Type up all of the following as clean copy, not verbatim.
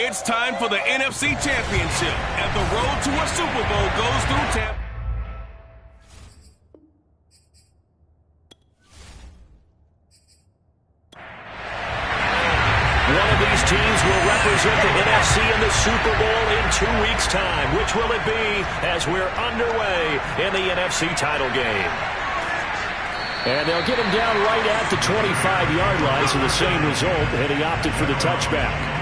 It's time for the NFC Championship, and the road to a Super Bowl goes through Tampa. One of these teams will represent the NFC in the Super Bowl in 2 weeks' time. Which will it be as we're underway in the NFC title game? And they'll get him down right at the 25-yard line, so the same result, and he opted for the touchback.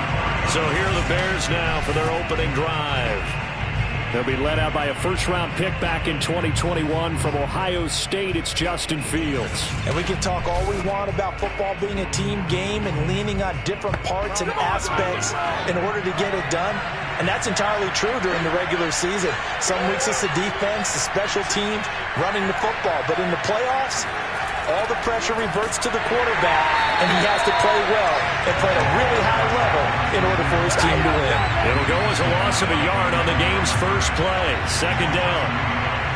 So here are the Bears now for their opening drive. They'll be led out by a first-round pick back in 2021 from Ohio State. It's Justin Fields. And we can talk all we want about football being a team game and leaning on different parts and aspects in order to get it done. And that's entirely true during the regular season. Some weeks it's the defense, the special teams, running the football. But in the playoffs, all the pressure reverts to the quarterback, and he has to play well and play at a really high level in order for his team to win. It'll go as a loss of a yard on the game's first play. Second down.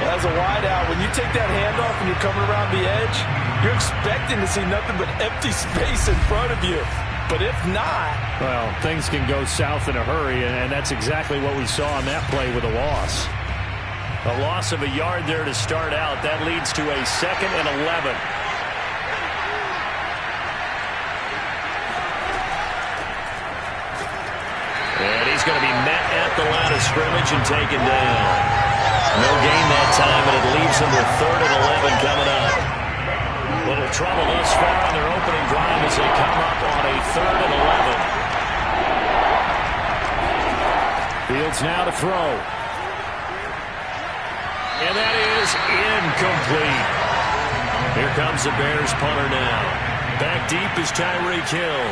Well, as a wideout, when you take that handoff and you're coming around the edge, you're expecting to see nothing but empty space in front of you. But if not... Well, things can go south in a hurry, and that's exactly what we saw on that play with a loss. A loss of a yard there to start out. That leads to a 2nd and 11. And he's going to be met at the line of scrimmage and taken down. No gain that time, and it leaves him with 3rd and 11 coming up. Little trouble thus far on their opening drive as they come up on a 3rd and 11. Fields now to throw. And that is incomplete. Here comes the Bears punter now. Back deep is Tyreek Hill.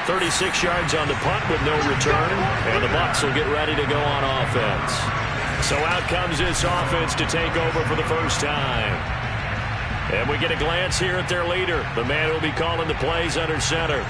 36 yards on the punt with no return, and the Bucs will get ready to go on offense. So out comes this offense to take over for the first time. And we get a glance here at their leader, the man who will be calling the plays under center.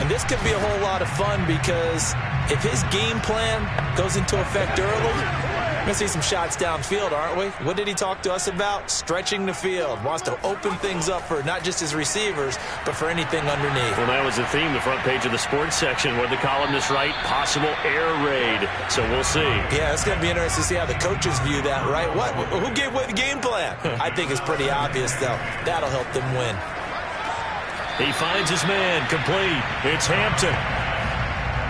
And this could be a whole lot of fun because if his game plan goes into effect early, we're going to see some shots downfield, aren't we? What did he talk to us about? Stretching the field. Wants to open things up for not just his receivers, but for anything underneath. Well, that was the theme, the front page of the sports section. What the columnists write? Possible air raid. So we'll see. Yeah, it's going to be interesting to see how the coaches view that, right? What? Who gave away the game plan? I think it's pretty obvious, though. That'll help them win. He finds his man, complete. It's Hampton.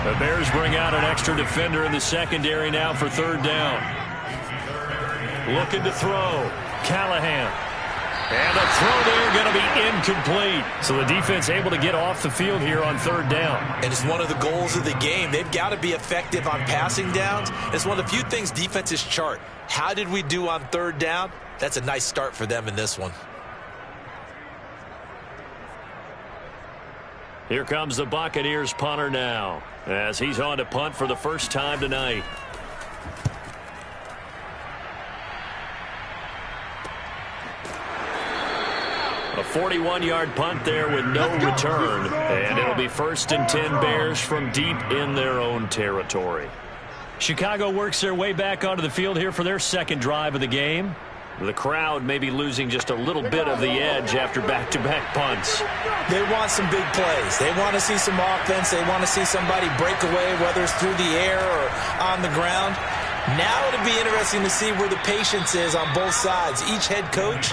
The Bears bring out an extra defender in the secondary now for 3rd down. Looking to throw. Callahan. And the throw there going to be incomplete. So the defense able to get off the field here on 3rd down. And it's one of the goals of the game. They've got to be effective on passing downs. It's one of the few things defenses chart. How did we do on 3rd down? That's a nice start for them in this one. Here comes the Buccaneers punter now, as he's on to punt for the first time tonight. A 41-yard punt there with no return, and it'll be 1st and 10 Bears from deep in their own territory. Chicago works their way back onto the field here for their 2nd drive of the game. The crowd may be losing just a little bit of the edge after back-to-back punts. They want some big plays. They want to see some offense. They want to see somebody break away, whether it's through the air or on the ground. Now it'll be interesting to see where the patience is on both sides. Each head coach,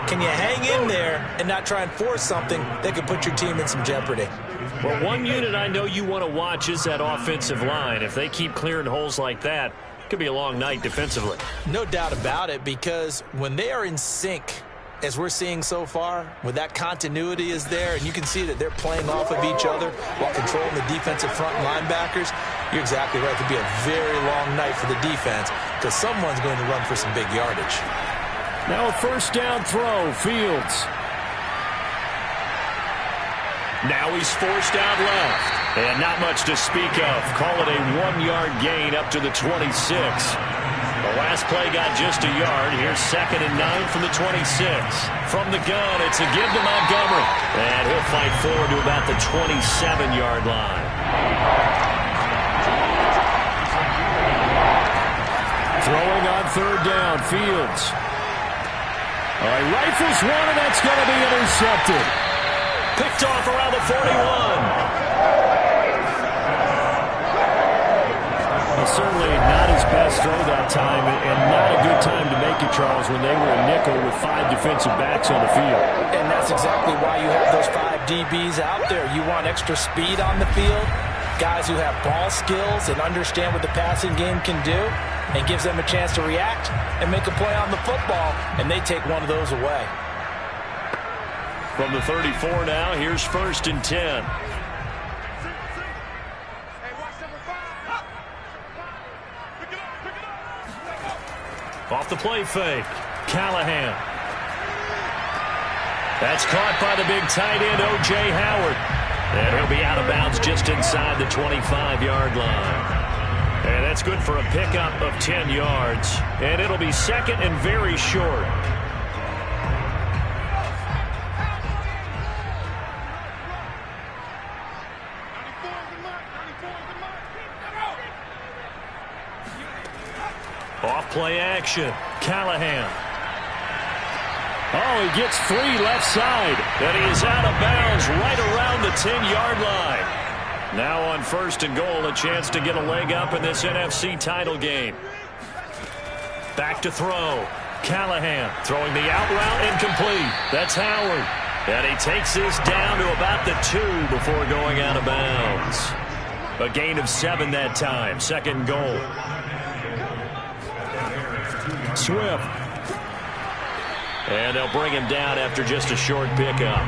can you hang in there and not try and force something that could put your team in some jeopardy? Well, one unit I know you want to watch is that offensive line. If they keep clearing holes like that, it could be a long night defensively. No doubt about it, because when they are in sync, as we're seeing so far, when that continuity is there, and you can see that they're playing off of each other while controlling the defensive front linebackers, you're exactly right. It could be a very long night for the defense because someone's going to run for some big yardage. Now a 1st down throw, Fields. Now he's forced out left. And not much to speak of. Call it a 1-yard gain up to the 26. The last play got just a yard. Here's 2nd and 9 from the 26. From the gun, it's a give to Montgomery. And he'll fight forward to about the 27-yard line. Throwing on 3rd down, Fields. All right, rifles one, and that's going to be intercepted. Picked off around the 41. Well, certainly not his best throw that time, and not a good time to make it, Charles, when they were a nickel with 5 defensive backs on the field. And that's exactly why you have those 5 DBs out there. You want extra speed on the field, guys who have ball skills and understand what the passing game can do, and gives them a chance to react and make a play on the football, and they take one of those away. From the 34 now, here's 1st and 10. Off the play fake, Callahan. That's caught by the big tight end, O.J. Howard. And he'll be out of bounds just inside the 25-yard line. And that's good for a pickup of 10 yards. And it'll be 2nd and very short. Off play action, Callahan. Oh, he gets free left side. And he is out of bounds right around the 10-yard line. Now on 1st and goal, a chance to get a leg up in this NFC title game. Back to throw. Callahan throwing the out route incomplete. That's Howard. And he takes this down to about the 2 before going out of bounds. A gain of 7 that time. 2nd and goal. Swift. And they'll bring him down after just a short pickup.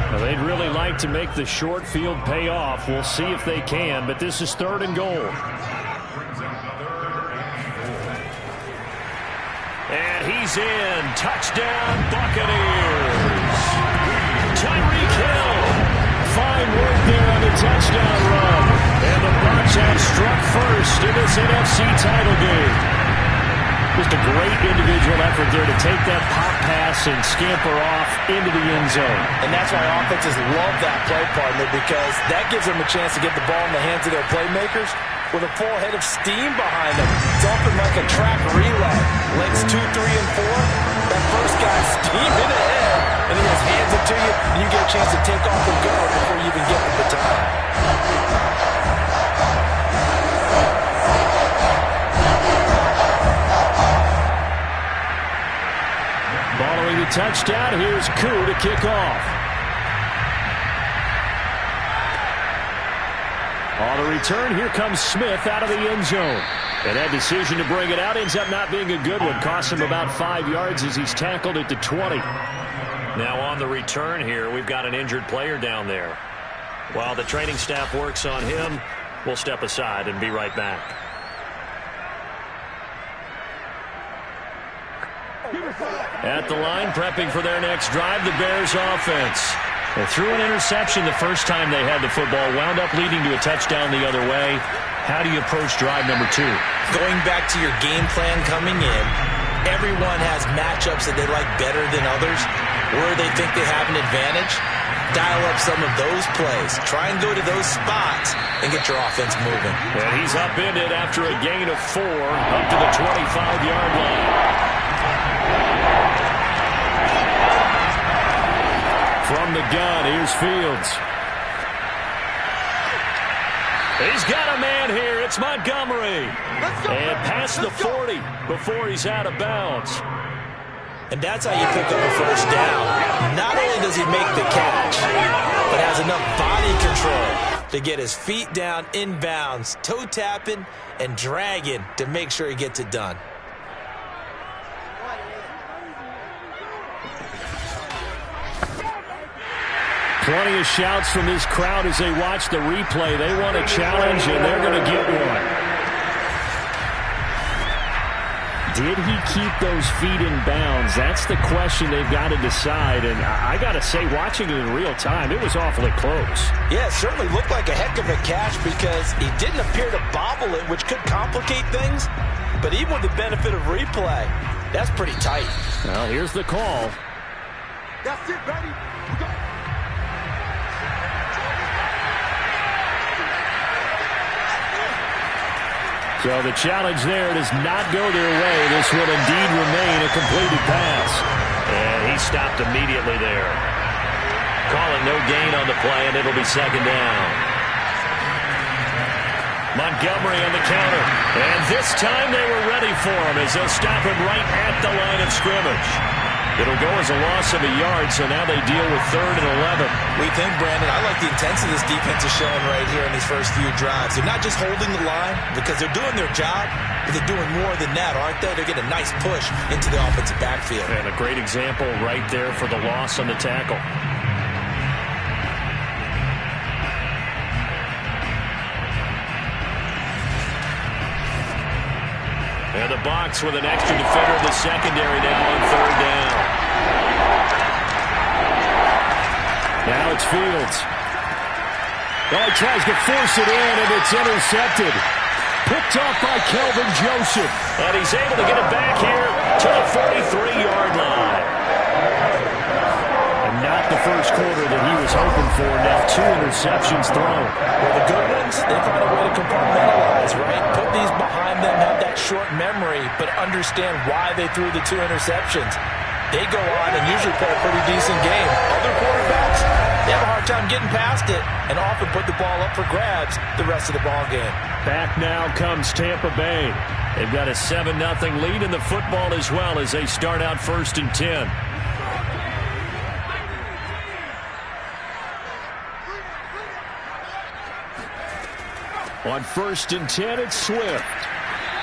Well, they'd really like to make the short field pay off. We'll see if they can, but this is 3rd and goal. And he's in. Touchdown, Buccaneers. Tyreek Hill. Fine work there on the touchdown run. And the Bucs have struck first in this NFC title game. Just a great individual effort there to take that pop pass and scamper off into the end zone. And that's why offenses love that play, partner, because that gives them a chance to get the ball in the hands of their playmakers with a full head of steam behind them. It's often like a track relay. Legs 2, 3, and 4. That first guy's steaming ahead, and he just hands it to you, and you get a chance to take off and go before you even get the baton. Following the touchdown, here's Koo to kick off. On the return, here comes Smith out of the end zone. And that decision to bring it out ends up not being a good one. Costs him about 5 yards as he's tackled at the 20. Now on the return here, we've got an injured player down there. While the training staff works on him, we'll step aside and be right back. At the line, prepping for their next drive, the Bears offense. They threw an interception the first time they had the football, wound up leading to a touchdown the other way. How do you approach drive number 2? Going back to your game plan coming in, everyone has matchups that they like better than others, where they think they have an advantage. Dial up some of those plays. Try and go to those spots and get your offense moving. And he's upended after a gain of 4 up to the 25-yard line. From the gun, here's Fields. He's got a man here. It's Montgomery. And past the 40 before he's out of bounds. And that's how you pick up a first down. Not only does he make the catch, but has enough body control to get his feet down in bounds, toe tapping and dragging to make sure he gets it done. Plenty of shouts from this crowd as they watch the replay. They want a challenge, and they're going to get one. Did he keep those feet in bounds? That's the question they've got to decide. And I got to say, watching it in real time, it was awfully close. Yeah, it certainly looked like a heck of a catch because he didn't appear to bobble it, which could complicate things. But even with the benefit of replay, that's pretty tight. Well, here's the call. That's it, baby. So the challenge there does not go their way. This will indeed remain a completed pass. And he stopped immediately there. Calling no gain on the play, and it'll be second down. Montgomery on the counter. And this time they were ready for him as they'll stop him right at the line of scrimmage. It'll go as a loss of a yard, so now they deal with 3rd and 11. We think, Brandon, I like the intensity this defense is showing right here in these first few drives. They're not just holding the line because they're doing their job, but they're doing more than that, aren't they? They're getting a nice push into the offensive backfield. And a great example right there for the loss on the tackle. And the box with an extra defender in the secondary now on 3rd down. Now it's Fields. Oh, he tries to force it in, and it's intercepted. Picked off by Kelvin Joseph. And he's able to get it back here to the 43-yard line. And not the first quarter that he was hoping for. Now 2 interceptions thrown. Well, the good ones, they find a way to compartmentalize, right? Put these behind them, have that short memory, but understand why they threw the 2 interceptions. They go on and usually play a pretty decent game. Other quarterbacks, they have a hard time getting past it and often put the ball up for grabs the rest of the ball game. Back now comes Tampa Bay. They've got a 7-0 lead in the football as well as they start out 1st and 10. On 1st and 10, it's Swift.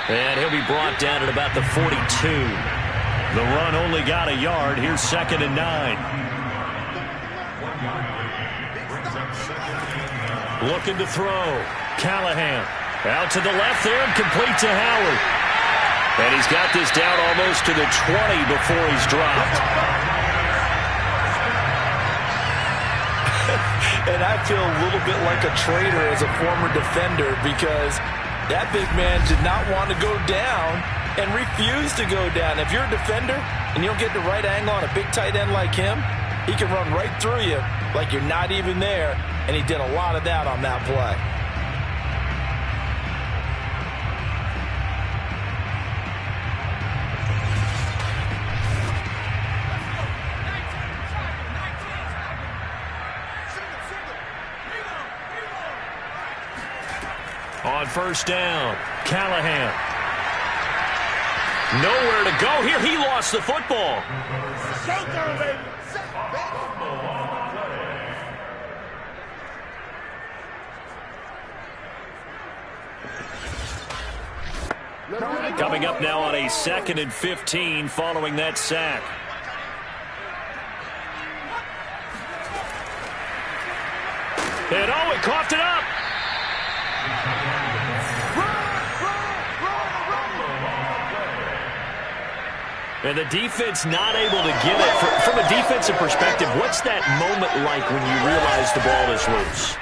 And he'll be brought down at about the 42. The run only got a yard. Here's 2nd and 9. Looking to throw. Callahan out to the left there and complete to Howard. And he's got this down almost to the 20 before he's dropped. And I feel a little bit like a traitor as a former defender because that big man did not want to go down and refused to go down. If you're a defender and you don't get the right angle on a big tight end like him, he can run right through you like you're not even there, and he did a lot of that on that play. On 1st down, Callahan. Nowhere to go here. He lost the football. Coming up now on a 2nd and 15 following that sack. And oh, he coughed it up. And the defense not able to get it. From a defensive perspective, what's that moment like when you realize the ball is loose?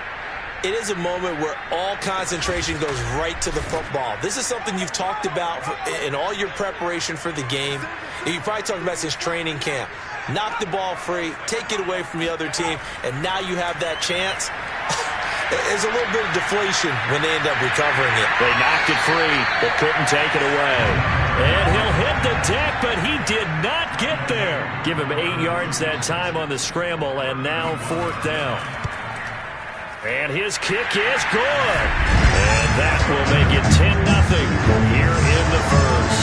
It is a moment where all concentration goes right to the football. This is something you've talked about in all your preparation for the game. You probably talked about since training camp. Knock the ball free, take it away from the other team, and now you have that chance. There's a little bit of deflation when they end up recovering it. They knocked it free, but couldn't take it away. And he'll hit the deck, but he did not get there. Give him 8 yards that time on the scramble, and now 4th down. And his kick is good. And that will make it 10-0 here in the first.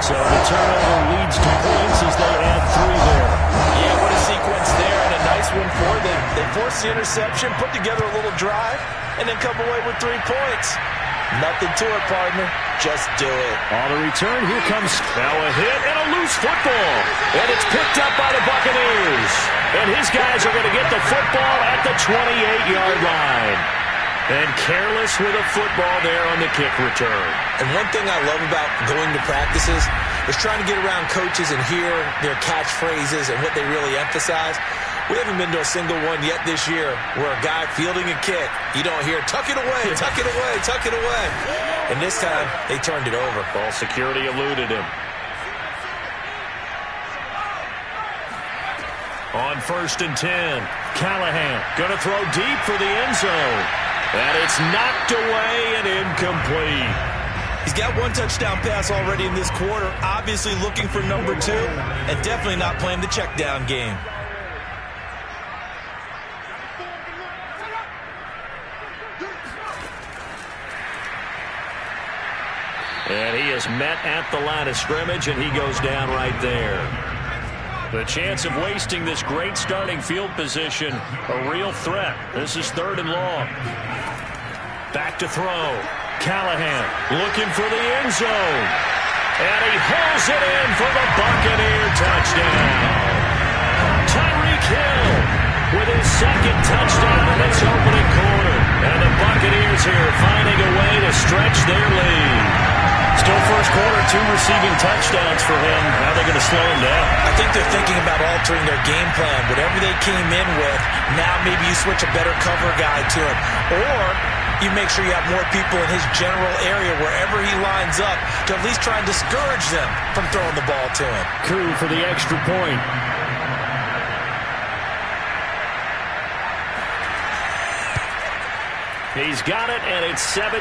So the turnover leads to points as they add 3 there. Yeah, what a sequence there, and a nice one for them. They forced the interception, put together a little drive, and then come away with 3 points. Nothing to it, partner. Just do it. On the return, here comes now a hit and a loose football. And it's picked up by the Buccaneers. And his guys are going to get the football at the 28-yard line. And careless with a football there on the kick return. And one thing I love about going to practices is trying to get around coaches and hear their catchphrases and what they really emphasize. We haven't been to a single one yet this year where a guy fielding a kick, you don't hear, tuck it away, tuck it away, tuck it away. And this time, they turned it over. Ball security eluded him. On 1st and 10, Callahan going to throw deep for the end zone. And it's knocked away and incomplete. He's got one touchdown pass already in this quarter, obviously looking for number 2, and definitely not playing the check down game. And he is met at the line of scrimmage, and he goes down right there. The chance of wasting this great starting field position, a real threat. This is 3rd and long. Back to throw. Callahan looking for the end zone. And he hauls it in for the Buccaneer touchdown. Tyreek Hill with his 2nd touchdown in its opening quarter. And the Buccaneers here finding a way to stretch their lead. Still first quarter, 2 receiving touchdowns for him. How are they going to slow him down? I think they're thinking about altering their game plan. Whatever they came in with, now maybe you switch a better cover guy to him. Or you make sure you have more people in his general area wherever he lines up to at least try and discourage them from throwing the ball to him. Koo for the extra point. He's got it, and it's 17-0.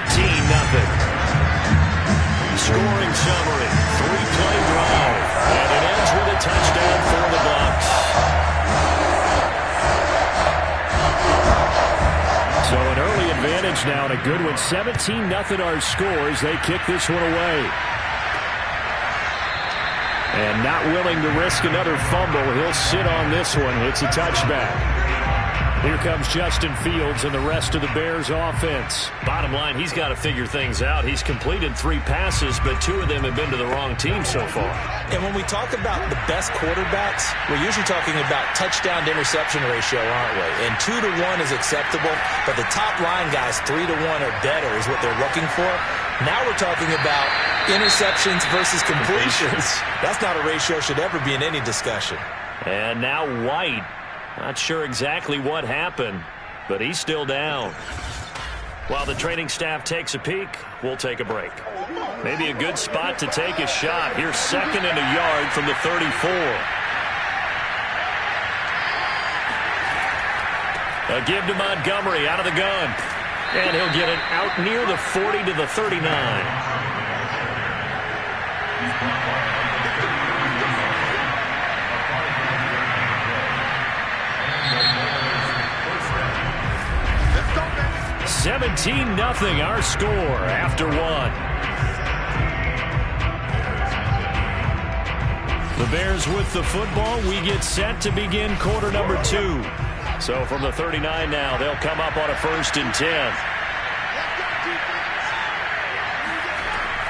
Scoring summary, 3-play drive, and it ends with a touchdown for the Bucs. So an early advantage now, and a good one. 17-0 our scores. They kick this one away. And not willing to risk another fumble. He'll sit on this one. It's a touchback. Here comes Justin Fields and the rest of the Bears offense. Bottom line, he's got to figure things out. He's completed 3 passes, but 2 of them have been to the wrong team so far. And when we talk about the best quarterbacks, we're usually talking about touchdown to interception ratio, aren't we? And 2 to 1 is acceptable, but the top line guys, 3 to 1 or better is what they're looking for. Now we're talking about interceptions versus completions. That's not a ratio should ever be in any discussion. And now White. Not sure exactly what happened, but he's still down. While the training staff takes a peek, we'll take a break. Maybe a good spot to take a shot. Here's 2nd and a yard from the 34. A give to Montgomery out of the gun. And he'll get it out near the 40 to the 39. Let's go, man. 17-0 our score after 1. The Bears with the football. We get set to begin quarter number 2. So from the 39 now, they'll come up on a 1st and 10.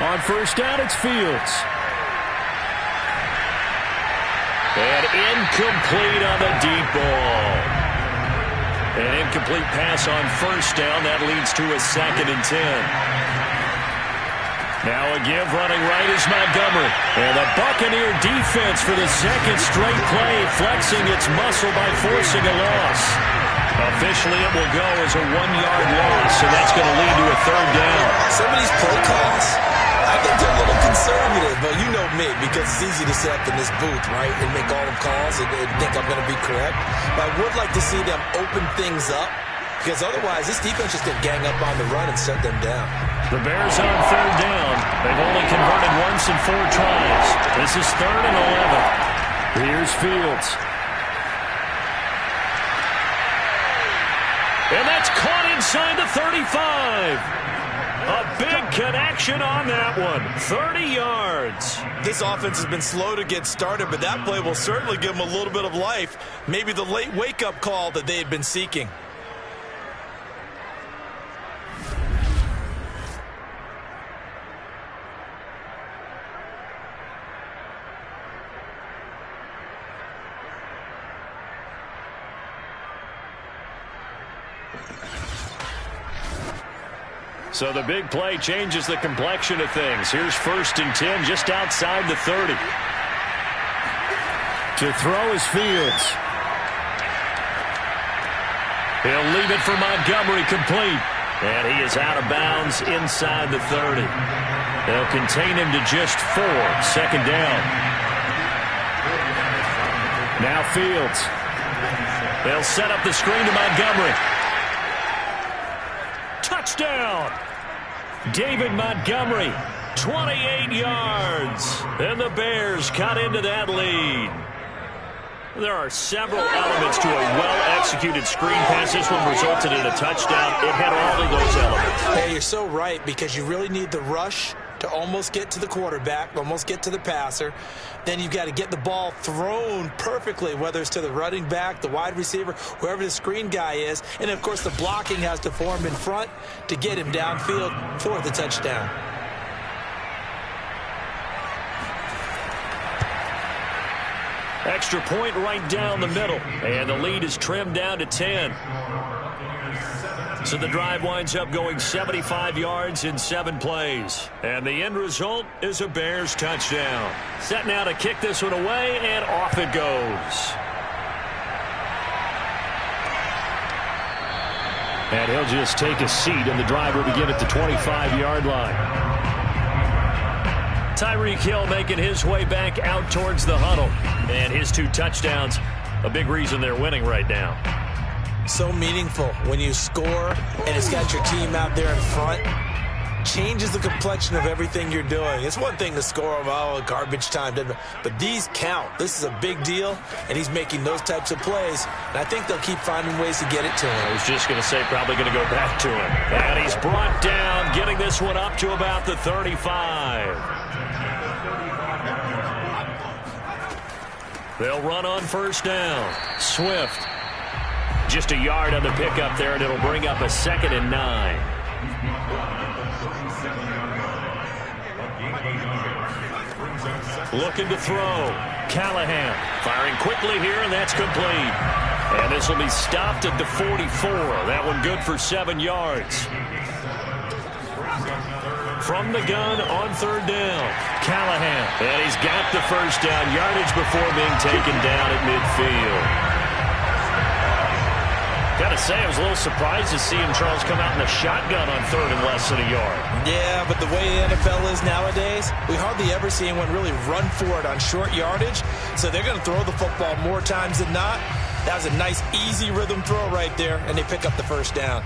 On 1st down, it's Fields. And incomplete on the deep ball. An incomplete pass on 1st down. That leads to a 2nd and 10. Now a give running right is Montgomery. And the Buccaneer defense for the 2nd straight play, flexing its muscle by forcing a loss. Officially, it will go as a 1-yard loss, and that's going to lead to a 3rd down. Some of these play calls, I think they're a little conservative, but you know me, because it's easy to sit up in this booth, right, and make all the calls and think I'm going to be correct. But I would like to see them open things up, because otherwise this defense just going to gang up on the run and shut them down. The Bears on 3rd down. They've only converted once in 4 tries. This is 3rd and 11. Here's Fields. And that's caught inside the 35. A big connection on that one. 30 yards. This offense has been slow to get started, but that play will certainly give them a little bit of life. Maybe the late wake-up call that they had been seeking. So the big play changes the complexion of things. Here's 1st and 10 just outside the 30. To throw is Fields. He'll leave it for Montgomery, complete. And he is out of bounds inside the 30. They'll contain him to just 4. 2nd down. Now Fields. They'll set up the screen to Montgomery. Touchdown! David Montgomery 28 yards. And the Bears cut into that lead. There are several elements to a well-executed screen pass. This one resulted in a touchdown. It had all of those elements. Hey, you're so right, because you really need the rush to almost get to the quarterback, almost get to the passer. Then you've got to get the ball thrown perfectly, whether it's to the running back, the wide receiver, whoever the screen guy is. And, of course, the blocking has to form in front to get him downfield for the touchdown. Extra point right down the middle. And the lead is trimmed down to 10. So the drive winds up going 75 yards in 7 plays. And the end result is a Bears touchdown. Set now to kick this one away, and off it goes. And he'll just take a seat, and the drive will begin at the 25-yard line. Tyreek Hill making his way back out towards the huddle. And his 2 touchdowns, a big reason they're winning right now. So meaningful when you score and it's got your team out there in front. Changes the complexion of everything you're doing. It's one thing to score, garbage time, but these count. This is a big deal, and he's making those types of plays, and I think they'll keep finding ways to get it to him. I was just going to say probably going to go back to him. And he's brought down, getting this one up to about the 35. They'll run on first down. Swift. Just a yard on the pickup there, and it'll bring up a 2nd and 9. Looking to throw. Callahan firing quickly here, and that's complete. And this will be stopped at the 44. That one good for 7 yards. From the gun on 3rd down. Callahan. And he's got the first down. Yardage before being taken down at midfield. Got to say, I was a little surprised to see him, Charles, come out in the shotgun on 3rd and less than a yard. Yeah, but the way the NFL is nowadays, we hardly ever see anyone really run for it on short yardage. So they're going to throw the football more times than not. That was a nice, easy rhythm throw right there, and they pick up the first down.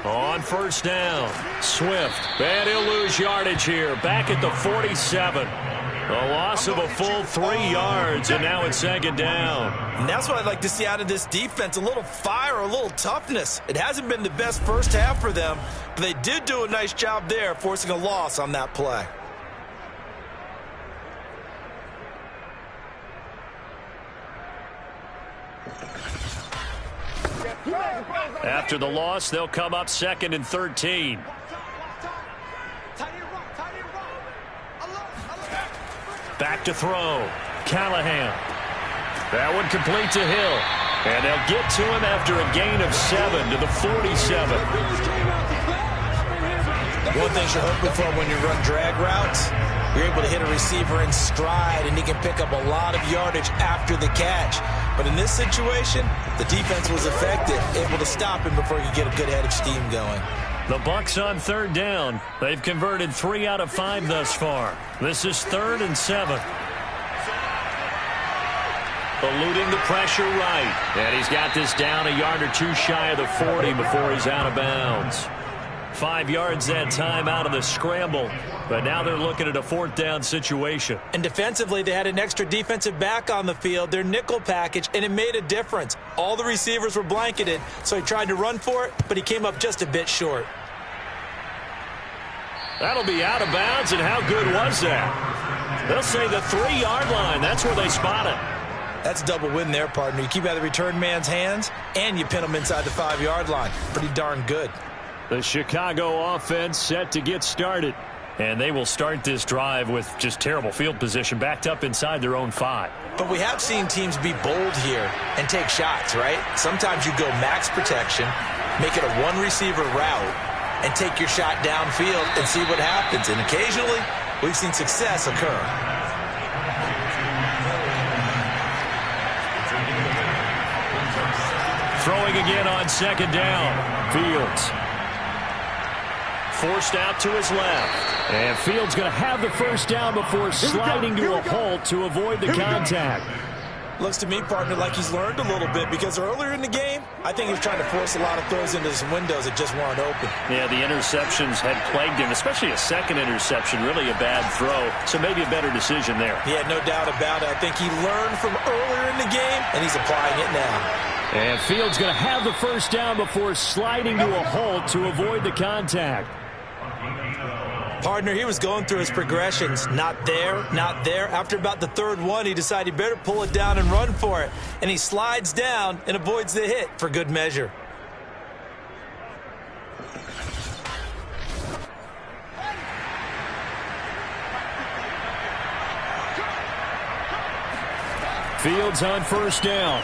On first down, Swift. And he'll lose yardage here. Back at the 47. A loss of a full 3 yards, and now it's 2nd down. And that's what I'd like to see out of this defense, a little fire, a little toughness. It hasn't been the best first half for them, but they did do a nice job there, forcing a loss on that play. After the loss, they'll come up 2nd and 13. Back to throw. Callahan. That one complete to Hill. And they'll get to him after a gain of 7 to the 47. One thing you're hoping for when you run drag routes, you're able to hit a receiver in stride, and he can pick up a lot of yardage after the catch. But in this situation, the defense was effective, able to stop him before he could get a good head of steam going. The Bucs on 3rd down. They've converted 3 out of 5 thus far. This is 3rd and 7. Eluding the pressure right. And he's got this down a yard or 2 shy of the 40 before he's out of bounds. 5 yards that time out of the scramble. But now they're looking at a 4th down situation. And defensively, they had an extra defensive back on the field, their nickel package, and it made a difference. All the receivers were blanketed, so he tried to run for it, but he came up just a bit short. That'll be out of bounds, and how good was that? They'll say the 3-yard line. That's where they spot it. That's a double win there, partner. You keep out of the return man's hands, and you pin him inside the 5-yard line. Pretty darn good. The Chicago offense set to get started. And they will start this drive with just terrible field position, backed up inside their own 5. But we have seen teams be bold here and take shots, right? Sometimes you go max protection, make it a 1-receiver route, and take your shot downfield and see what happens. And occasionally, we've seen success occur. Throwing again on 2nd down. Fields. forced out to his left. And Fields going to have the first down before sliding to a halt to avoid the contact. Looks to me, partner, like he's learned a little bit, because earlier in the game, I think he was trying to force a lot of throws into some windows that just weren't open. Yeah, the interceptions had plagued him, especially a second interception, really a bad throw, so maybe a better decision there. Yeah, no doubt about it. I think he learned from earlier in the game, and he's applying it now. And Fields going to have the first down before sliding to a halt to avoid the contact. Partner, he was going through his progressions. Not there, not there. After about the third one, he decided he better pull it down and run for it. And he slides down and avoids the hit for good measure. Fields on first down.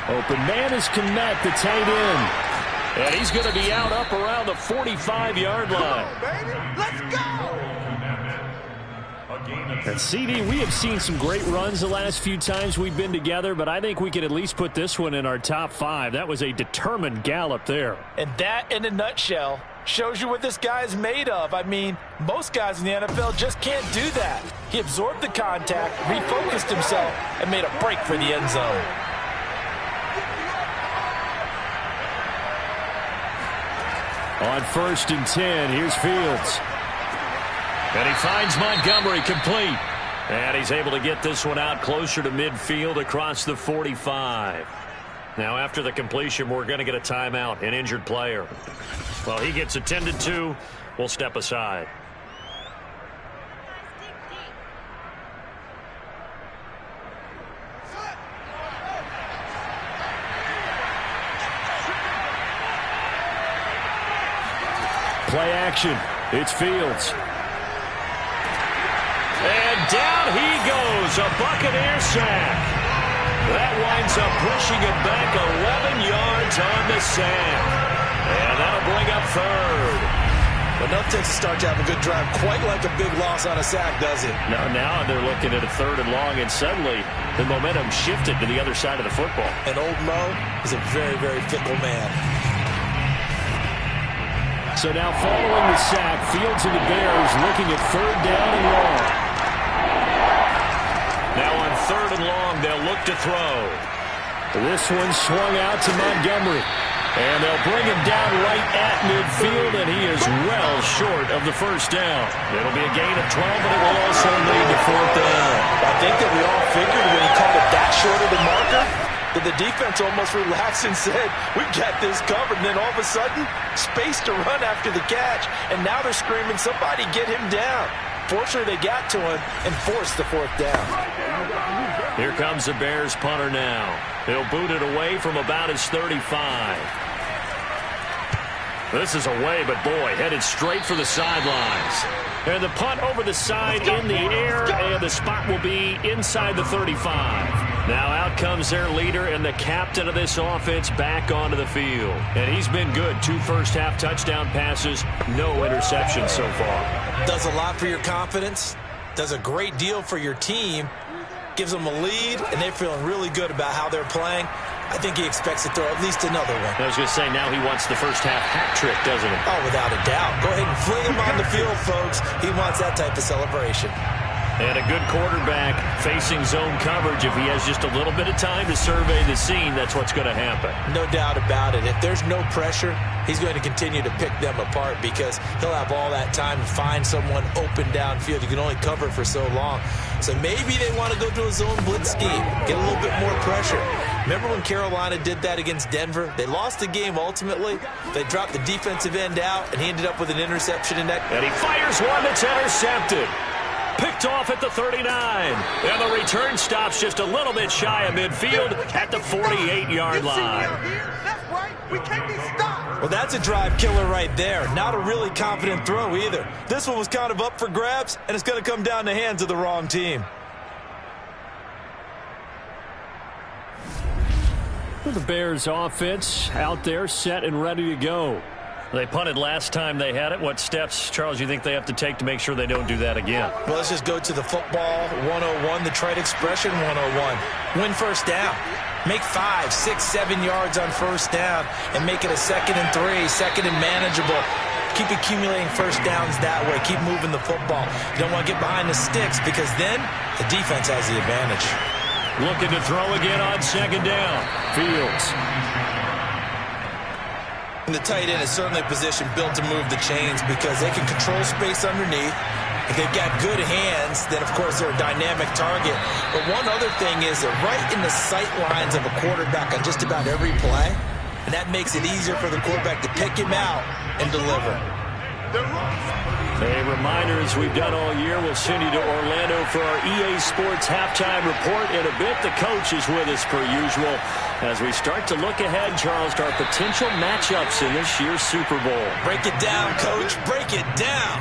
Open man is Kmet, the tight end. And he's going to be out up around the 45-yard line. Let's go! And CD, we have seen some great runs the last few times we've been together, but I think we can at least put this one in our top 5. That was a determined gallop there. And that, in a nutshell, shows you what this guy is made of. I mean, most guys in the NFL just can't do that. He absorbed the contact, refocused himself, and made a break for the end zone. On 1st and 10, here's Fields. And he finds Montgomery complete. And he's able to get this one out closer to midfield across the 45. Now, after the completion, we're going to get a timeout, an injured player. Well, he gets attended to. We'll step aside. Play action. It's Fields. And down he goes. A Buccaneer sack. That winds up pushing him back 11 yards on the sack. And that'll bring up third. Enough takes a start to have a good drive. Quite like a big loss on a sack, does it? Now they're looking at a 3rd and long, and suddenly the momentum shifted to the other side of the football. And old Mo is a very, very fickle man. So now following the sack, Fields and the Bears looking at 3rd down and long. Now on 3rd and long, they'll look to throw. This one swung out to Montgomery. And they'll bring him down right at midfield, and he is well short of the first down. It'll be a gain of 12, but it will also lead to 4th down. I think that we all figured when he called it that short of the marker, that the defense almost relaxed and said, we've got this covered. And then all of a sudden, space to run after the catch. And now they're screaming, somebody get him down. Fortunately, they got to him and forced the 4th down. Here comes the Bears punter now. He'll boot it away from about his 35. This is away, but boy, headed straight for the sidelines. And the punt over the side in the air, and the spot will be inside the 35. Now out comes their leader and the captain of this offense back onto the field. And he's been good. 2 first-half touchdown passes, no interceptions so far. Does a lot for your confidence, does a great deal for your team, gives them a lead, and they're feeling really good about how they're playing. I think he expects to throw at least another one. I was going to say, now he wants the first-half hat trick, doesn't he? Oh, without a doubt. Go ahead and fling him on the field, folks. He wants that type of celebration. And a good quarterback facing zone coverage. If he has just a little bit of time to survey the scene, that's what's going to happen. No doubt about it. If there's no pressure, he's going to continue to pick them apart because he'll have all that time to find someone open downfield. You can only cover for so long. So maybe they want to go to a zone blitz scheme, get a little bit more pressure. Remember when Carolina did that against Denver? They lost the game ultimately. They dropped the defensive end out, and he ended up with an interception in that. And he fires one that's intercepted. Picked off at the 39. And the return stops just a little bit shy of midfield at the 48-yard line. That's right. We can't be stopped. Well, that's a drive killer right there. Not a really confident throw either. This one was kind of up for grabs, and it's going to come down the hands of the wrong team. The Bears offense out there set and ready to go. They punted last time they had it. What steps, Charles, you think they have to take to make sure they don't do that again? Well, let's just go to the football 101, the trade expression 101. Win first down. Make 5, 6, 7 yards on first down and make it a 2nd and 3, 2nd and manageable. Keep accumulating first downs that way. Keep moving the football. You don't want to get behind the sticks because then the defense has the advantage. Looking to throw again on second down. Fields. And the tight end is certainly a position built to move the chains because they can control space underneath. If they've got good hands, then, of course, they're a dynamic target. But one other thing is they're right in the sight lines of a quarterback on just about every play. And that makes it easier for the quarterback to pick him out and deliver. A reminder, as we've done all year, we'll send you to Orlando for our EA Sports halftime report in a bit. The coach is with us per usual as we start to look ahead, Charles, to our potential matchups in this year's Super Bowl. Break it down, Coach. Break it down.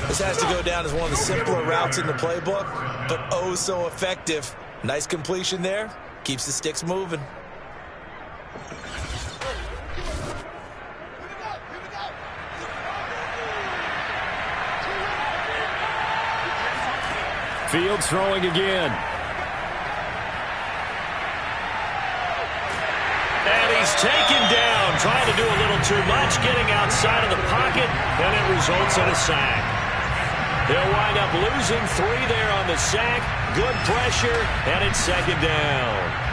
This has to go down as one of the simpler routes in the playbook, but oh so effective. Nice completion there. Keeps the sticks moving. Fields throwing again. And he's taken down, trying to do a little too much, getting outside of the pocket, and it results in a sack. They'll wind up losing 3 there on the sack. Good pressure, and it's second down.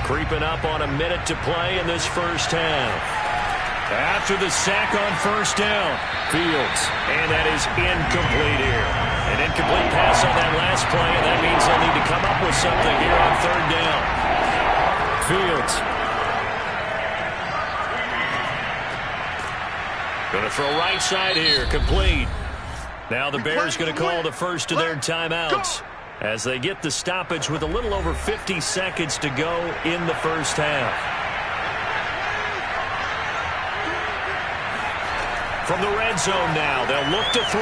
Creeping up on a minute to play in this first half. After the sack on first down, Fields. And that is incomplete here. An incomplete pass on that last play, and that means they'll need to come up with something here on third down. Fields. Going to throw right side here, complete. Now the Bears going to call the first of their timeouts as they get the stoppage with a little over 50 seconds to go in the first half. From the red zone now, they'll look to throw.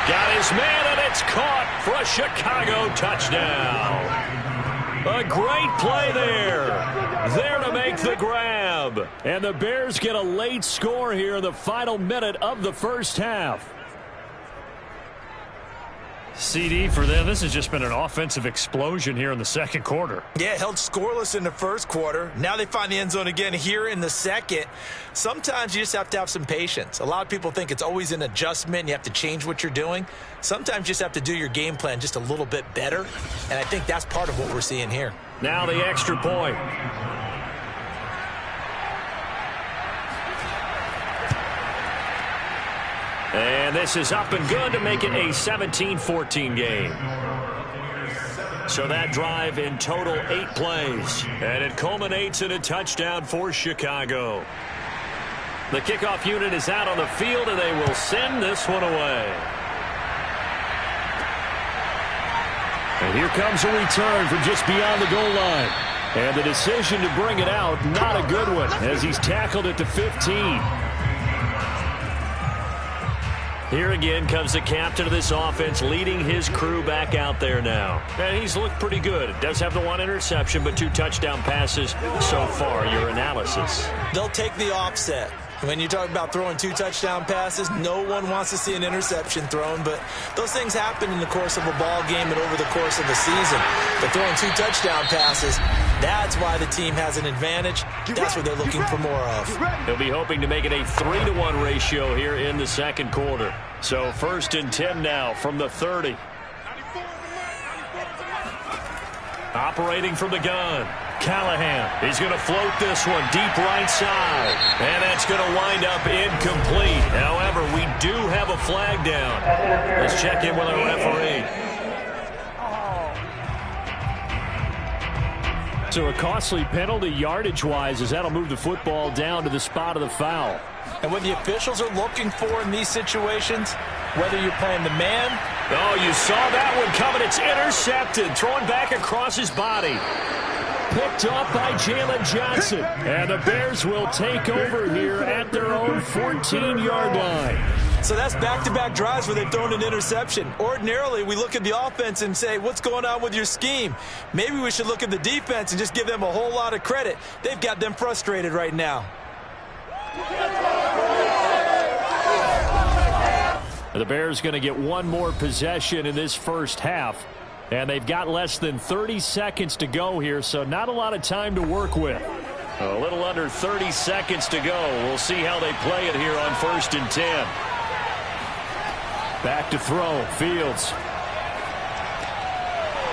Got his man, and it's caught for a Chicago touchdown. A great play there. There to make the grab. And the Bears get a late score here in the final minute of the first half. CD, for them, this has just been an offensive explosion here in the second quarter. Yeah, held scoreless in the first quarter. Now they find the end zone again here in the second. Sometimes you just have to have some patience. A lot of people think it's always an adjustment. You have to change what you're doing. Sometimes you just have to do your game plan just a little bit better. And I think that's part of what we're seeing here. Now the extra point. And this is up and good to make it a 17-14 game. So that drive in total 8 plays. And it culminates in a touchdown for Chicago. The kickoff unit is out on the field, and they will send this one away. And here comes a return from just beyond the goal line. And the decision to bring it out, not a good one, as he's tackled it to 15. Here again comes the captain of this offense, leading his crew back out there now. And he's looked pretty good. Does have the 1 interception, but 2 touchdown passes so far. Your analysis. They'll take the offset. When you talk about throwing 2 touchdown passes, no one wants to see an interception thrown, but those things happen in the course of a ball game and over the course of a season. But throwing 2 touchdown passes, that's why the team has an advantage. That's what they're looking for more of. They'll be hoping to make it a 3-to-1 ratio here in the second quarter. So 1st and 10 now from the 30. Operating from the gun. Callahan, he's going to float this one deep right side. And that's going to wind up incomplete. However, we do have a flag down. Let's check in with our referee. So a costly penalty yardage-wise, as that'll move the football down to the spot of the foul. And what the officials are looking for in these situations, whether you're playing the man. Oh, you saw that one coming. It's intercepted. Thrown back across his body. Picked off by Jalen Johnson. And the Bears will take over here at their own 14-yard line. So that's back-to-back drives where they've thrown an interception. Ordinarily, we look at the offense and say, what's going on with your scheme? Maybe we should look at the defense and just give them a whole lot of credit. They've got them frustrated right now. The Bears going to get one more possession in this first half. And they've got less than 30 seconds to go here, so not a lot of time to work with. A little under 30 seconds to go. We'll see how they play it here on 1st and 10. Back to throw. Fields.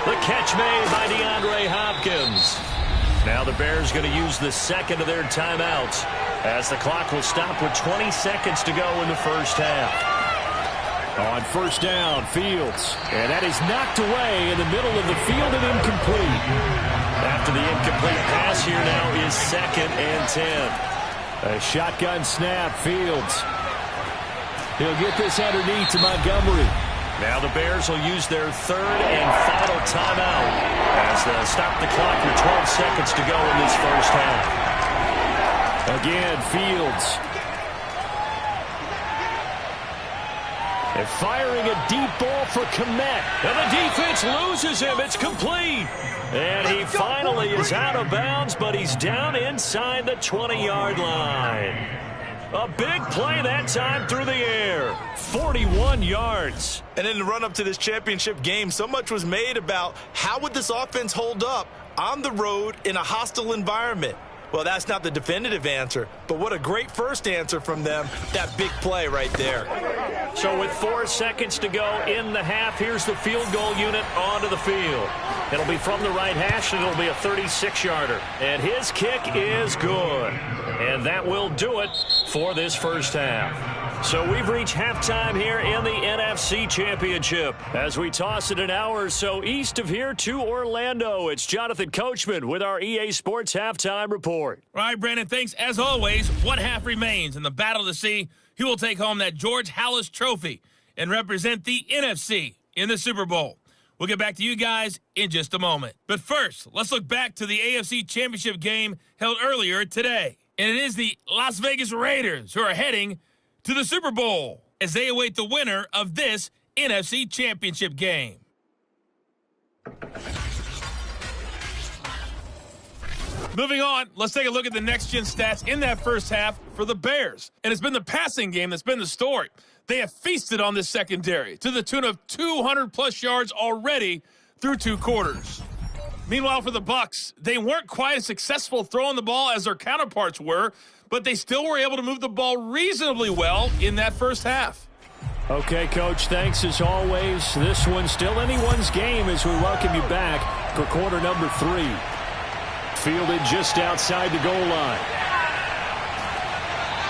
The catch made by DeAndre Hopkins. Now the Bears going to use the second of their timeouts as the clock will stop with 20 seconds to go in the first half. On 1st down, Fields. And that is knocked away in the middle of the field and incomplete. After the incomplete pass here now is 2nd and 10. A shotgun snap, Fields. He'll get this underneath to Montgomery. Now the Bears will use their 3rd and final timeout as they'll stop the clock with 12 seconds to go in this first half. Again, Fields. And firing a deep ball for Kmet. And the defense loses him. It's complete. And he finally is out of bounds, but he's down inside the 20-yard line. A big play that time through the air. 41 yards. And in the run-up to this championship game, so much was made about how would this offense hold up on the road in a hostile environment. Well, that's not the definitive answer, but what a great first answer from them. That big play right there. So with 4 seconds to go in the half, here's the field goal unit onto the field. It'll be from the right hash, and it'll be a 36-yarder. And his kick is good. And that will do it for this first half. So we've reached halftime here in the NFC Championship. As we toss it an hour or so east of here to Orlando, it's Jonathan Coachman with our EA Sports Halftime Report. All right, Brandon, thanks. As always, one half remains in the battle to see who will take home that George Halas Trophy and represent the NFC in the Super Bowl. We'll get back to you guys in just a moment. But first, let's look back to the AFC Championship game held earlier today. And it is the Las Vegas Raiders who are heading to the Super Bowl as they await the winner of this NFC Championship game. Moving on, let's take a look at the next-gen stats in that first half for the Bears. And it's been the passing game that's been the story. They have feasted on this secondary to the tune of 200-plus yards already through 2 quarters. Meanwhile, for the Bucs, they weren't quite as successful throwing the ball as their counterparts were, but they still were able to move the ball reasonably well in that first half. Okay, Coach, thanks as always. This one's still anyone's game as we welcome you back for quarter number 3. Fielded just outside the goal line.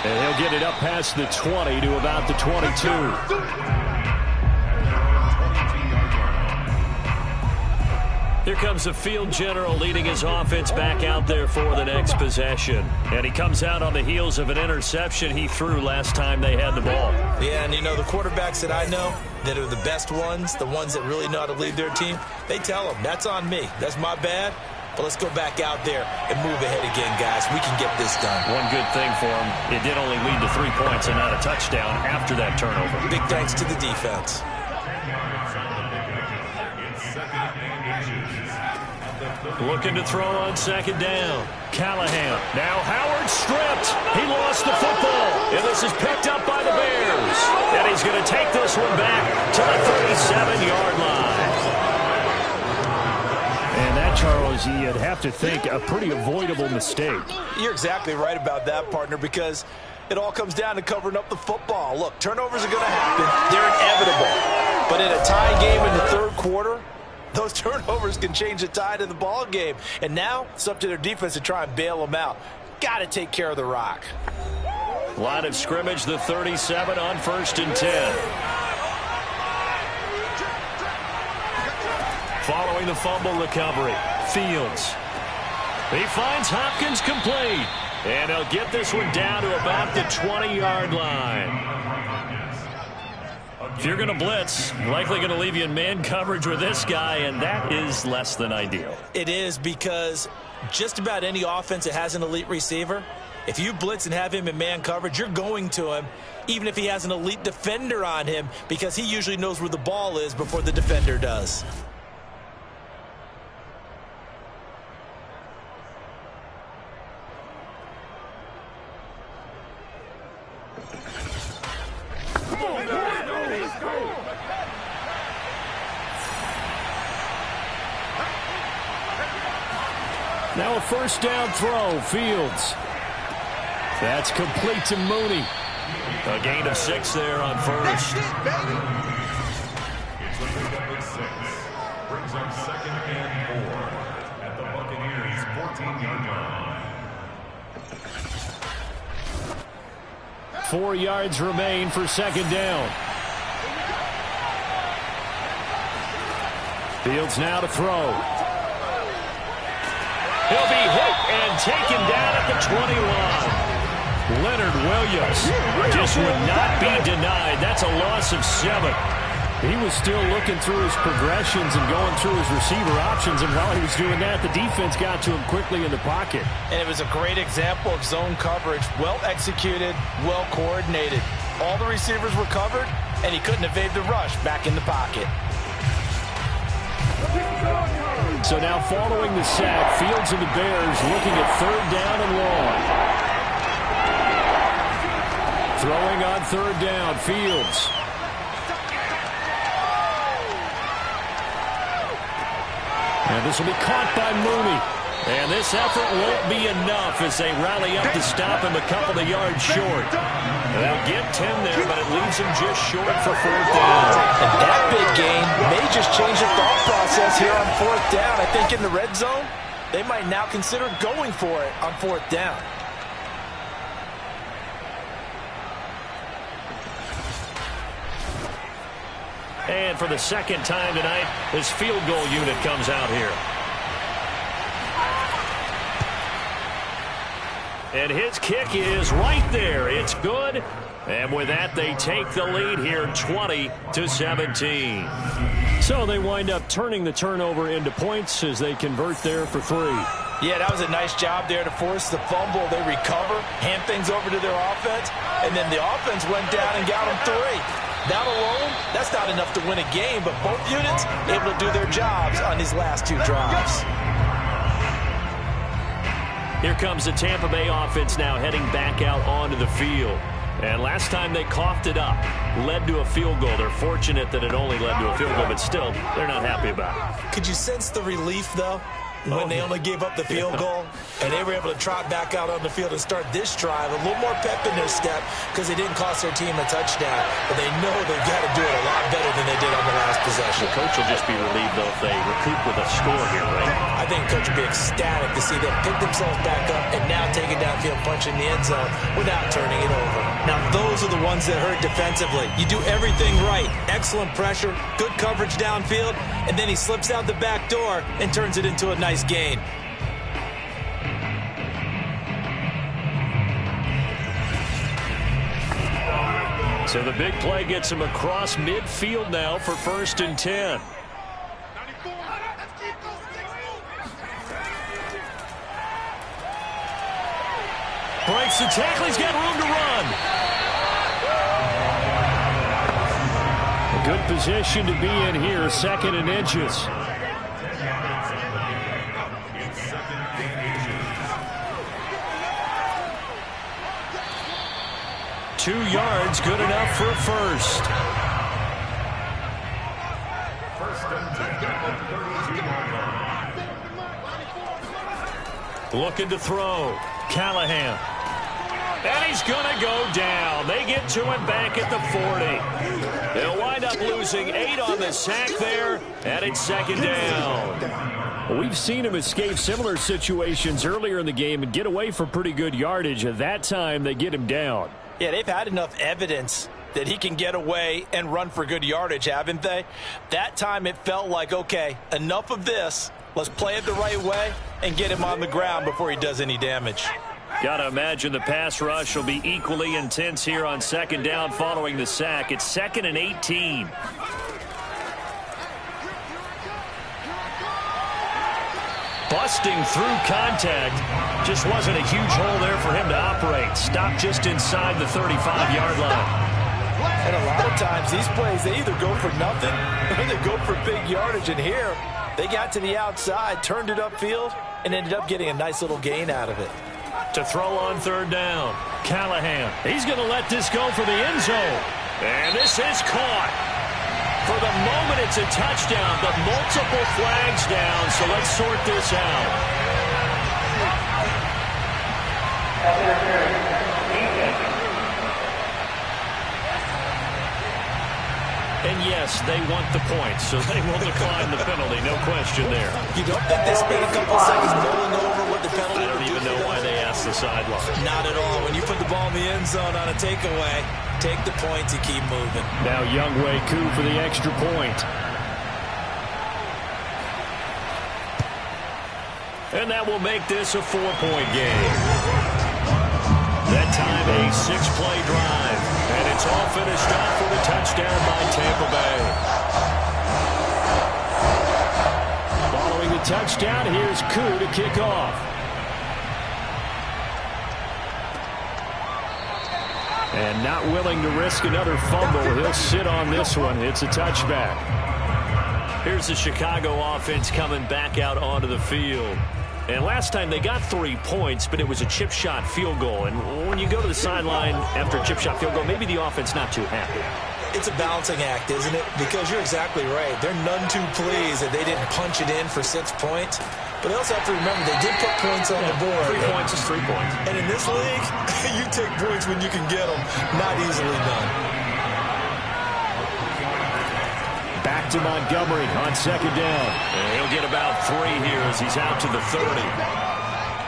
And he'll get it up past the 20 to about the 22. Here comes the field general leading his offense back out there for the next possession. And he comes out on the heels of an interception he threw last time they had the ball. Yeah, and you know, the quarterbacks that I know that are the best ones, the ones that really know how to lead their team, they tell them, that's on me. That's my bad. But let's go back out there and move ahead again, guys. We can get this done. One good thing for him, it did only lead to 3 points and not a touchdown after that turnover. Big thanks to the defense. Looking to throw on 2nd down. Callahan. Now Howard stripped. He lost the football. And this is picked up by the Bears. And he's going to take this one back to the 37-yard line. And that, Charles, you'd have to think a pretty avoidable mistake. You're exactly right about that, partner, because it all comes down to covering up the football. Look, turnovers are going to happen. They're inevitable. But in a tie game in the 3rd quarter, those turnovers can change the tide of the ball game. And now it's up to their defense to try and bail them out. Got to take care of the rock. Line of scrimmage, the 37 on 1st and 10. Following the fumble recovery, Fields. He finds Hopkins complete. And he'll get this one down to about the 20-yard line. If you're going to blitz, likely going to leave you in man coverage with this guy, and that is less than ideal. It is, because just about any offense that has an elite receiver, if you blitz and have him in man coverage, you're going to him, even if he has an elite defender on him, because he usually knows where the ball is before the defender does. Now a first down throw, Fields. That's complete to Mooney. A gain of 6 there on first. That's it, baby. It's a pickup of 6. Brings up 2nd and 4 at the Buccaneers' 14-yard line. 4 yards remain for second down. Fields now to throw. He'll be hit and taken down at the 21. Leonard Williams just would not be denied. That's a loss of 7. He was still looking through his progressions and going through his receiver options, and while he was doing that, the defense got to him quickly in the pocket. And it was a great example of zone coverage. Well executed, well coordinated. All the receivers were covered, and he couldn't evade the rush back in the pocket. So now following the sack, Fields and the Bears looking at 3rd down and long. Throwing on 3rd down, Fields. And this will be caught by Mooney. And this effort won't be enough as they rally up to stop him a couple of yards short. They'll get 10 there, but it leaves him just short for 4th down. And that big gain may just change the thought process here on 4th down. I think in the red zone, they might now consider going for it on 4th down. And for the second time tonight, this field goal unit comes out here. And his kick is right there. It's good. And with that, they take the lead here 20-17. So they wind up turning the turnover into points as they convert there for 3. Yeah, that was a nice job there to force the fumble. They recover, hand things over to their offense, and then the offense went down and got them 3. That alone, that's not enough to win a game, but both units able to do their jobs on these last 2 drives. Here comes the Tampa Bay offense now heading back out onto the field. And last time they coughed it up, led to a field goal. They're fortunate that it only led to a field goal, but still, they're not happy about it. Could you sense the relief, though, when they only gave up the field goal and they were able to trot back out on the field and start this drive? A little more pep in their step because they didn't cost their team a touchdown, but they know they've got to do it a lot better than they did on the last possession. The coach will just be relieved, though, if they recoup with a score here, right? I think coach will be ecstatic to see them pick themselves back up and now take it downfield, punch in the end zone without turning it over. Now, those are the ones that hurt defensively. You do everything right. Excellent pressure, good coverage downfield, and then he slips out the back door and turns it into a nice gain. So the big play gets him across midfield now for 1st and 10. Breaks the tackle. He's got room to run. A good position to be in here, 2nd and inches. Two yards, good enough for a first. Looking to throw. Callahan. And he's going to go down. They get to him back at the 40. They'll wind up losing 8 on the sack there, and it's 2nd down. We've seen him escape similar situations earlier in the game and get away for pretty good yardage. At that time, they get him down. Yeah, they've had enough evidence that he can get away and run for good yardage, haven't they? That time it felt like, okay, enough of this. Let's play it the right way and get him on the ground before he does any damage. Got to imagine the pass rush will be equally intense here on 2nd down following the sack. It's 2nd and 18. Busting through contact. Just wasn't a huge hole there for him to operate. Stopped just inside the 35-yard line. And a lot of times these plays, they either go for nothing or they go for big yardage. And here, they got to the outside, turned it upfield, and ended up getting a nice little gain out of it. To throw on 3rd down, Callahan. He's going to let this go for the end zone. And this is caught. For the moment, it's a touchdown, but multiple flags down, so let's sort this out. And yes, they want the points, so they will decline the penalty, no question there. You don't think they spent a couple seconds mulling over what the penalty I don't even know why they asked the sideline. Not at all. When you put the ball in the end zone on a takeaway, take the points and keep moving. Now Younghoe Koo for the extra point. And that will make this a 4-point game. That time a 6-play drive. And it's all finished off with a touchdown by Tampa Bay. Following the touchdown, here's Koo to kick off. And not willing to risk another fumble. He'll sit on this one. It's a touchback. Here's the Chicago offense coming back out onto the field. And last time they got 3 points, but it was a chip shot field goal. And when you go to the sideline after a chip shot field goal, maybe the offense not too happy. It's a balancing act, isn't it? Because you're exactly right. They're none too pleased that they didn't punch it in for 6 points. But they also have to remember they did put points on the board. 3 points is 3 points. And in this league, you take points when you can get them. Not easily done. Back to Montgomery on second down. And he'll get about 3 here as he's out to the 30.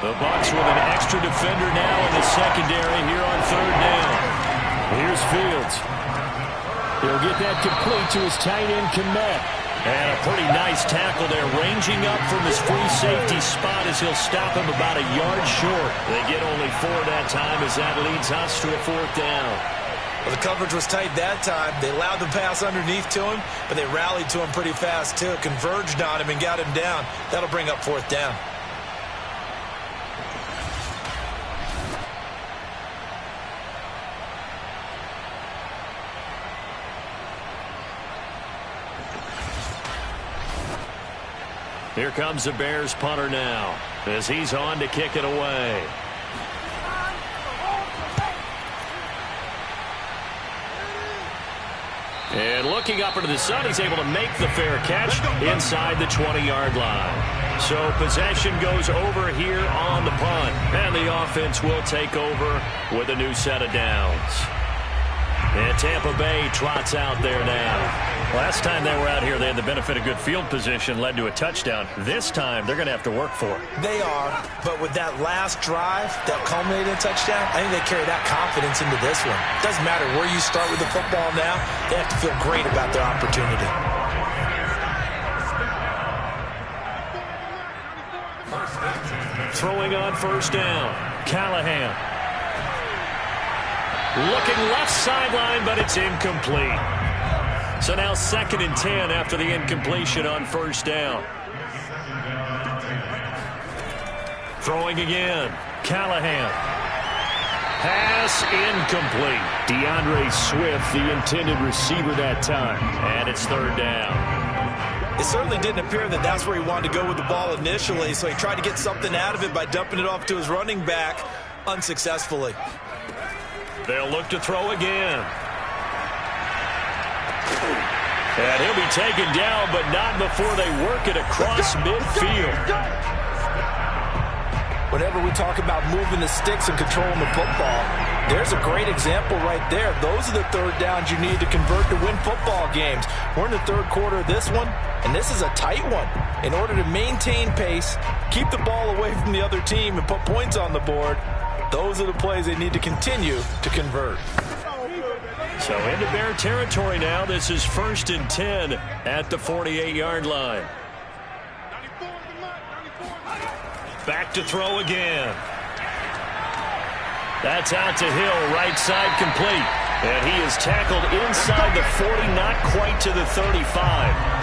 The Bucs with an extra defender now in the secondary here on third down. Here's Fields. He'll get that complete to his tight end, Kmet. And a pretty nice tackle there, ranging up from his free safety spot as he'll stop him about a yard short. They get only 4 that time as that leads us to a 4th down. Well, the coverage was tight that time. They allowed the pass underneath to him, but they rallied to him pretty fast, too. Converged on him and got him down. That'll bring up 4th down. Here comes the Bears punter now as he's on to kick it away. And looking up into the sun, he's able to make the fair catch inside the 20-yard line. So possession goes over here on the punt. And the offense will take over with a new set of downs. And Tampa Bay trots out there now. Last time they were out here, they had the benefit of good field position, led to a touchdown. This time, they're going to have to work for it. They are, but with that last drive that culminated in a touchdown, I think they carry that confidence into this one. It doesn't matter where you start with the football now. They have to feel great about their opportunity. Throwing on first down, Callahan. Looking left sideline, but it's incomplete. So now 2nd and 10 after the incompletion on first down. Throwing again, Callahan. Pass incomplete. DeAndre Swift, the intended receiver that time. And it's 3rd down. It certainly didn't appear that that's where he wanted to go with the ball initially, so he tried to get something out of it by dumping it off to his running back unsuccessfully. They'll look to throw again. And he'll be taken down, but not before they work it across midfield. Whenever we talk about moving the sticks and controlling the football, there's a great example right there. Those are the 3rd downs you need to convert to win football games. We're in the 3rd quarter of this one, and this is a tight one. In order to maintain pace, keep the ball away from the other team, and put points on the board, those are the plays they need to continue to convert. So into Bear territory now. This is 1st and 10 at the 48-yard line. Back to throw again. That's out to Hill, right side complete. And he is tackled inside the 40, not quite to the 35.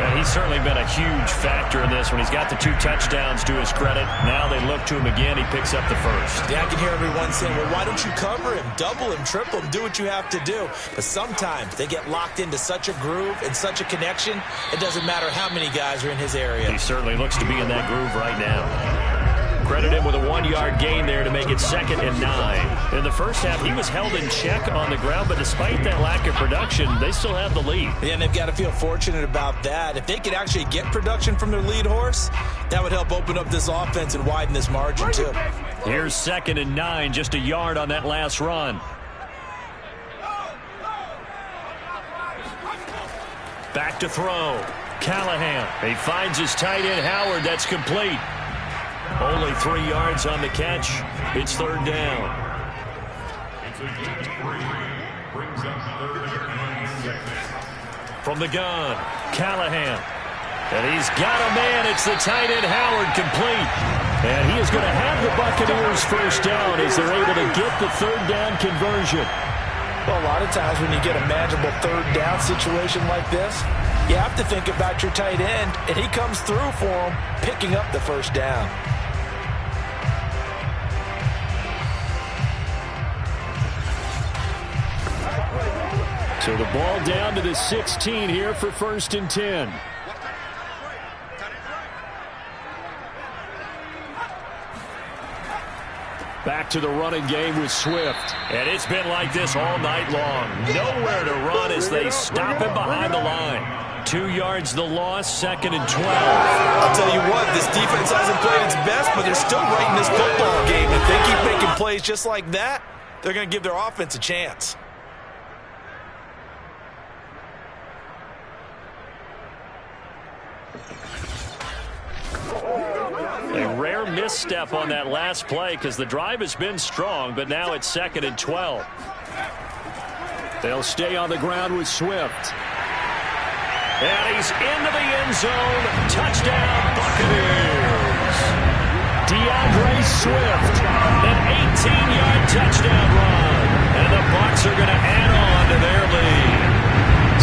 And he's certainly been a huge factor in this when he's got the 2 touchdowns to his credit. Now they look to him again. He picks up the 1st. Yeah, I can hear everyone saying, well, why don't you cover him, double him, triple him, do what you have to do. But sometimes they get locked into such a groove and such a connection, it doesn't matter how many guys are in his area. He certainly looks to be in that groove right now. Credit him with a 1-yard gain there to make it 2nd and 9. In the first half, he was held in check on the ground, but despite that lack of production, they still have the lead. Yeah, and they've got to feel fortunate about that. If they could actually get production from their lead horse, that would help open up this offense and widen this margin, too. Here's 2nd and 9, just a yard on that last run. Back to throw. Callahan. He finds his tight end, Howard. That's complete. Only 3 yards on the catch. It's 3rd down. From the gun, Callahan. And he's got a man. It's the tight end, Howard, complete. And he is going to have the Buccaneers first down as they're able to get the 3rd down conversion. Well, a lot of times when you get a manageable 3rd down situation like this, you have to think about your tight end, and he comes through for him, picking up the 1st down. So the ball down to the 16 here for 1st and 10. Back to the running game with Swift. And it's been like this all night long. Nowhere to run as they stop him behind the line. 2 yards the loss, 2nd and 12. I'll tell you what, this defense hasn't played its best, but they're still right in this football game. If they keep making plays just like that, they're going to give their offense a chance. A rare misstep on that last play because the drive has been strong, but now it's 2nd and 12. They'll stay on the ground with Swift. And he's into the end zone. Touchdown, Buccaneers. DeAndre Swift, an 18-yard touchdown run. And the Bucs are going to add on to their lead.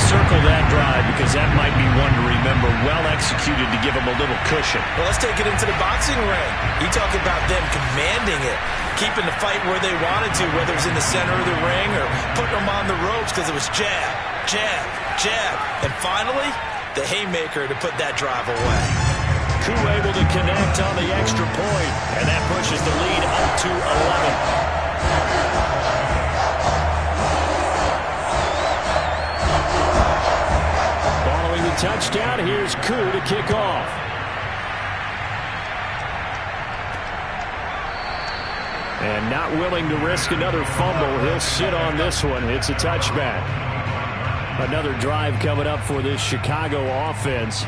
Circle that drive because that might be one to remember. Well executed to give them a little cushion. Well, let's take it into the boxing ring. You talk about them commanding it, keeping the fight where they wanted to, whether it was in the center of the ring or putting them on the ropes because it was jab, jab, jab. And finally, the haymaker to put that drive away. Koo able to connect on the extra point, and that pushes the lead up to 11. Touchdown. Here's Koo to kick off. And not willing to risk another fumble. He'll sit on this one. It's a touchback. Another drive coming up for this Chicago offense.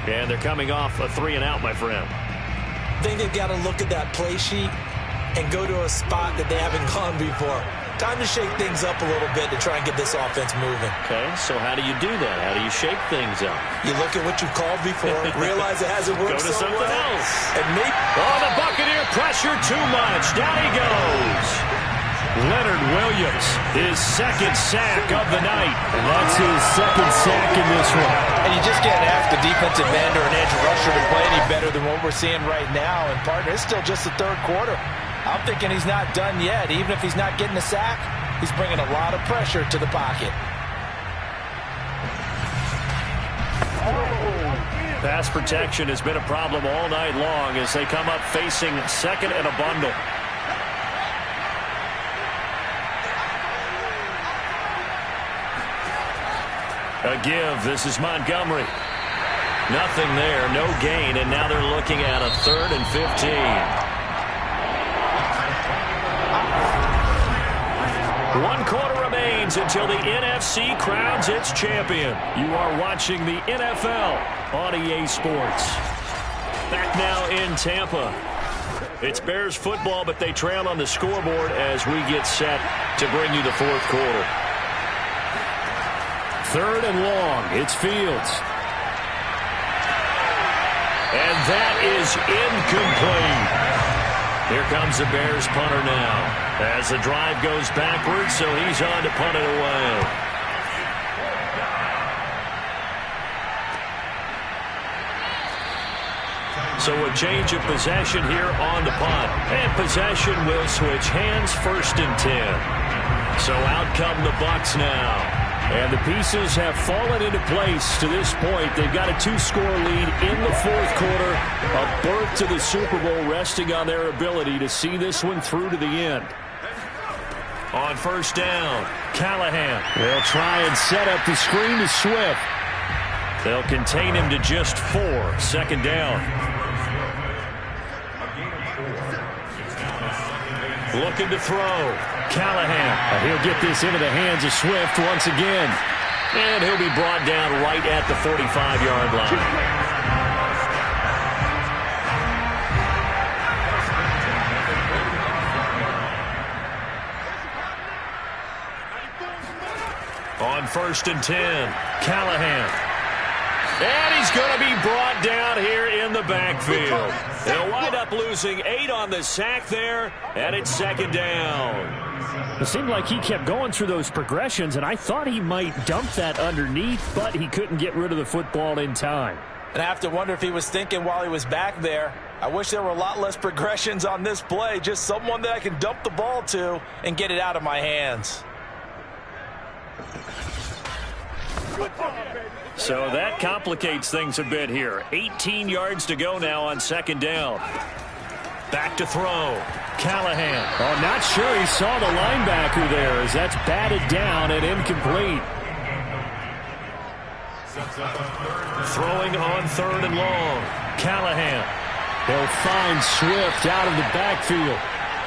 And they're coming off a 3-and-out, my friend. I think they've got to look at that play sheet and go to a spot that they haven't gone before. Time to shake things up a little bit to try and get this offense moving. Okay, so how do you do that? How do you shake things up? You look at what you've called before, realize it hasn't worked so well. Go to something else. And maybe... Oh, the Buccaneer pressure too much. Down he goes. Leonard Williams, his 2nd sack of the night. And that's his 2nd sack in this one. And you just can't ask the defensive end or an edge rusher to play any better than what we're seeing right now. And, partner, it's still just the 3rd quarter. I'm thinking he's not done yet. Even if he's not getting a sack, he's bringing a lot of pressure to the pocket. Pass protection has been a problem all night long as they come up facing 2nd and a bundle. A give. This is Montgomery. Nothing there. No gain. And now they're looking at a 3rd and 15. 1 quarter remains until the NFC crowns its champion. You are watching the NFL on EA Sports. Back now in Tampa. It's Bears football, but they trail on the scoreboard as we get set to bring you the 4th quarter. 3rd and long. It's Fields. And that is incomplete. Here comes the Bears punter now. As the drive goes backwards, so he's on to punt it away. So a change of possession here on the punt. And possession will switch hands, 1st and 10. So out come the Bucs now. And the pieces have fallen into place to this point. They've got a 2-score lead in the 4th quarter. A berth to the Super Bowl resting on their ability to see this one through to the end. On first down, Callahan. They'll try and set up the screen to Swift. They'll contain him to just 4. Second down. Looking to throw. Callahan. He'll get this into the hands of Swift once again. And he'll be brought down right at the 45-yard line. On first and 10, Callahan. And he's going to be brought down here in the backfield. They'll wind up losing 8 on the sack there, and it's second down. It seemed like he kept going through those progressions, and I thought he might dump that underneath, but he couldn't get rid of the football in time. And I have to wonder if he was thinking while he was back there, I wish there were a lot less progressions on this play, just someone that I can dump the ball to and get it out of my hands. So that complicates things a bit here. 18 yards to go now on second down. Back to throw. Callahan. Oh, not sure he saw the linebacker there as that's batted down and incomplete. Throwing on third and long. Callahan. They'll find Swift out of the backfield.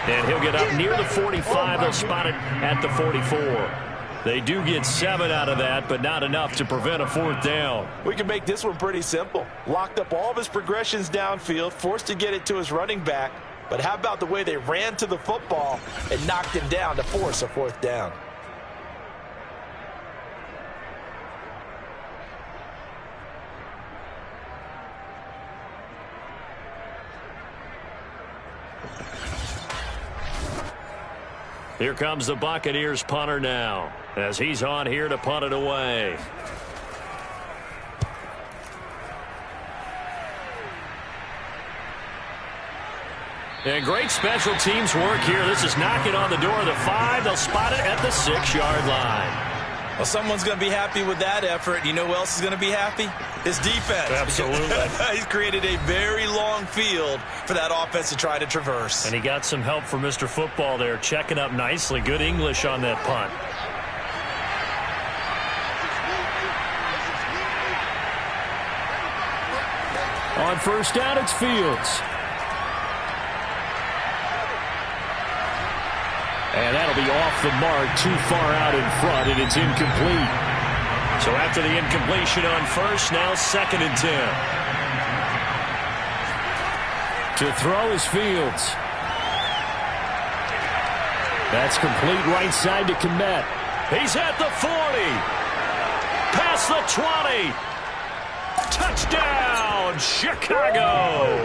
And he'll get up near the 45. They'll spot it at the 44. They do get 7 out of that, but not enough to prevent a fourth down. We can make this one pretty simple. Locked up all of his progressions downfield, forced to get it to his running back. But how about the way they ran to the football and knocked him down to force a fourth down? Here comes the Buccaneers punter now, as he's on here to punt it away. And great special teams work here. This is knocking on the door of the 5. They'll spot it at the 6-yard line. Well, someone's going to be happy with that effort. You know who else is going to be happy? His defense. Absolutely. He's created a very long field for that offense to try to traverse. And he got some help from Mr. Football there, checking up nicely. Good English on that punt. On first down, it's Fields. And that'll be off the mark, too far out in front, and it's incomplete. So after the incompletion on first, now second and 10. To throw is Fields. That's complete right side to Kmet. He's at the 40. Past the 20. Touchdown, Chicago.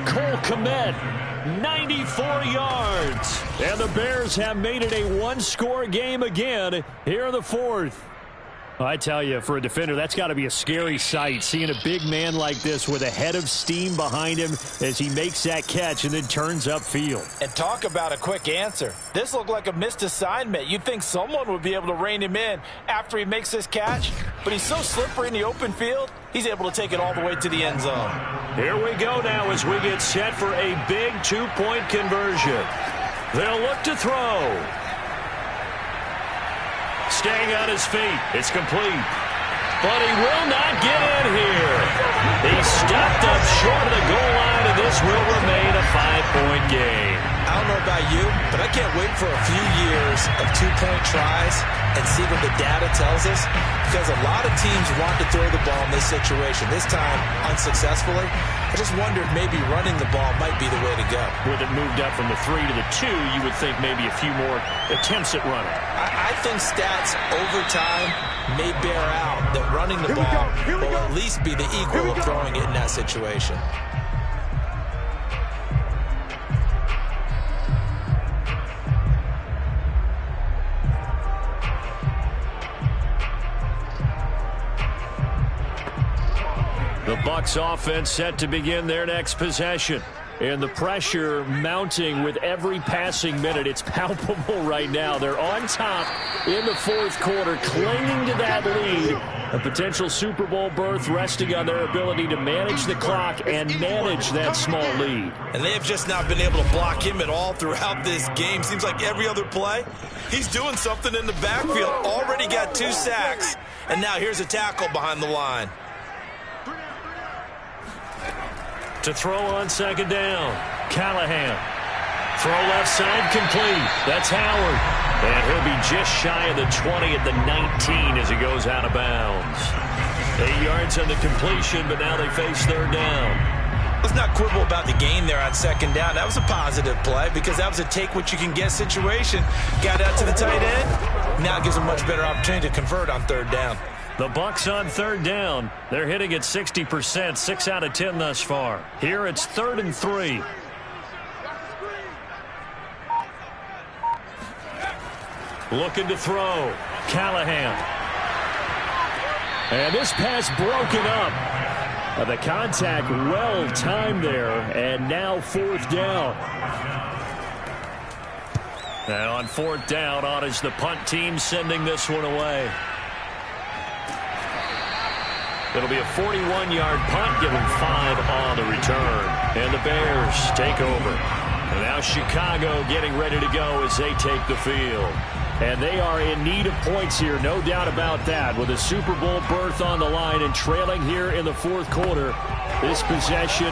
Cole Kmet. 94 yards. And the Bears have made it a one-score game again here in the fourth. I tell you, for a defender, that's got to be a scary sight, seeing a big man like this with a head of steam behind him as he makes that catch and then turns upfield. And talk about a quick answer. This looked like a missed assignment. You'd think someone would be able to rein him in after he makes this catch, but he's so slippery in the open field, he's able to take it all the way to the end zone. Here we go now as we get set for a big two-point conversion. They'll look to throw. Staying on his feet. It's complete. But he will not get in here. He stepped up short of the goal line, and this will remain a 5-point game. I don't know about you, but I can't wait for a few years of two-point tries and see what the data tells us, because a lot of teams want to throw the ball in this situation. This time, unsuccessfully. I just wonder if maybe running the ball might be the way to go. With it moved up from the 3 to the 2, you would think maybe a few more attempts at running. I think stats over time may bear out that running the ball will at least be the equal of throwing it in that situation. The Bucs offense set to begin their next possession. And the pressure mounting with every passing minute. It's palpable right now. They're on top in the fourth quarter, clinging to that lead. A potential Super Bowl berth resting on their ability to manage the clock and manage that small lead. And they have just not been able to block him at all throughout this game. Seems like every other play, he's doing something in the backfield. Already got 2 sacks. And now here's a tackle behind the line. To throw on second down, Callahan. Throw left side complete. That's Howard. And he'll be just shy of the 20 at the 19 as he goes out of bounds. 8 yards on the completion, but now they face third down. Let's not quibble about the gain there on second down. That was a positive play because that was a take-what-you-can-get situation. Got out to the tight end. Now it gives them a much better opportunity to convert on third down. The Bucs on third down. They're hitting at 60%, 6 out of 10 thus far. Here it's 3rd and 3. Looking to throw. Callahan. And this pass broken up. The contact well timed there, and now 4th down. Now on 4th down, on is the punt team sending this one away. It'll be a 41-yard punt, give them 5 on the return. And the Bears take over. And now Chicago getting ready to go as they take the field. And they are in need of points here, no doubt about that. With a Super Bowl berth on the line and trailing here in the fourth quarter, this possession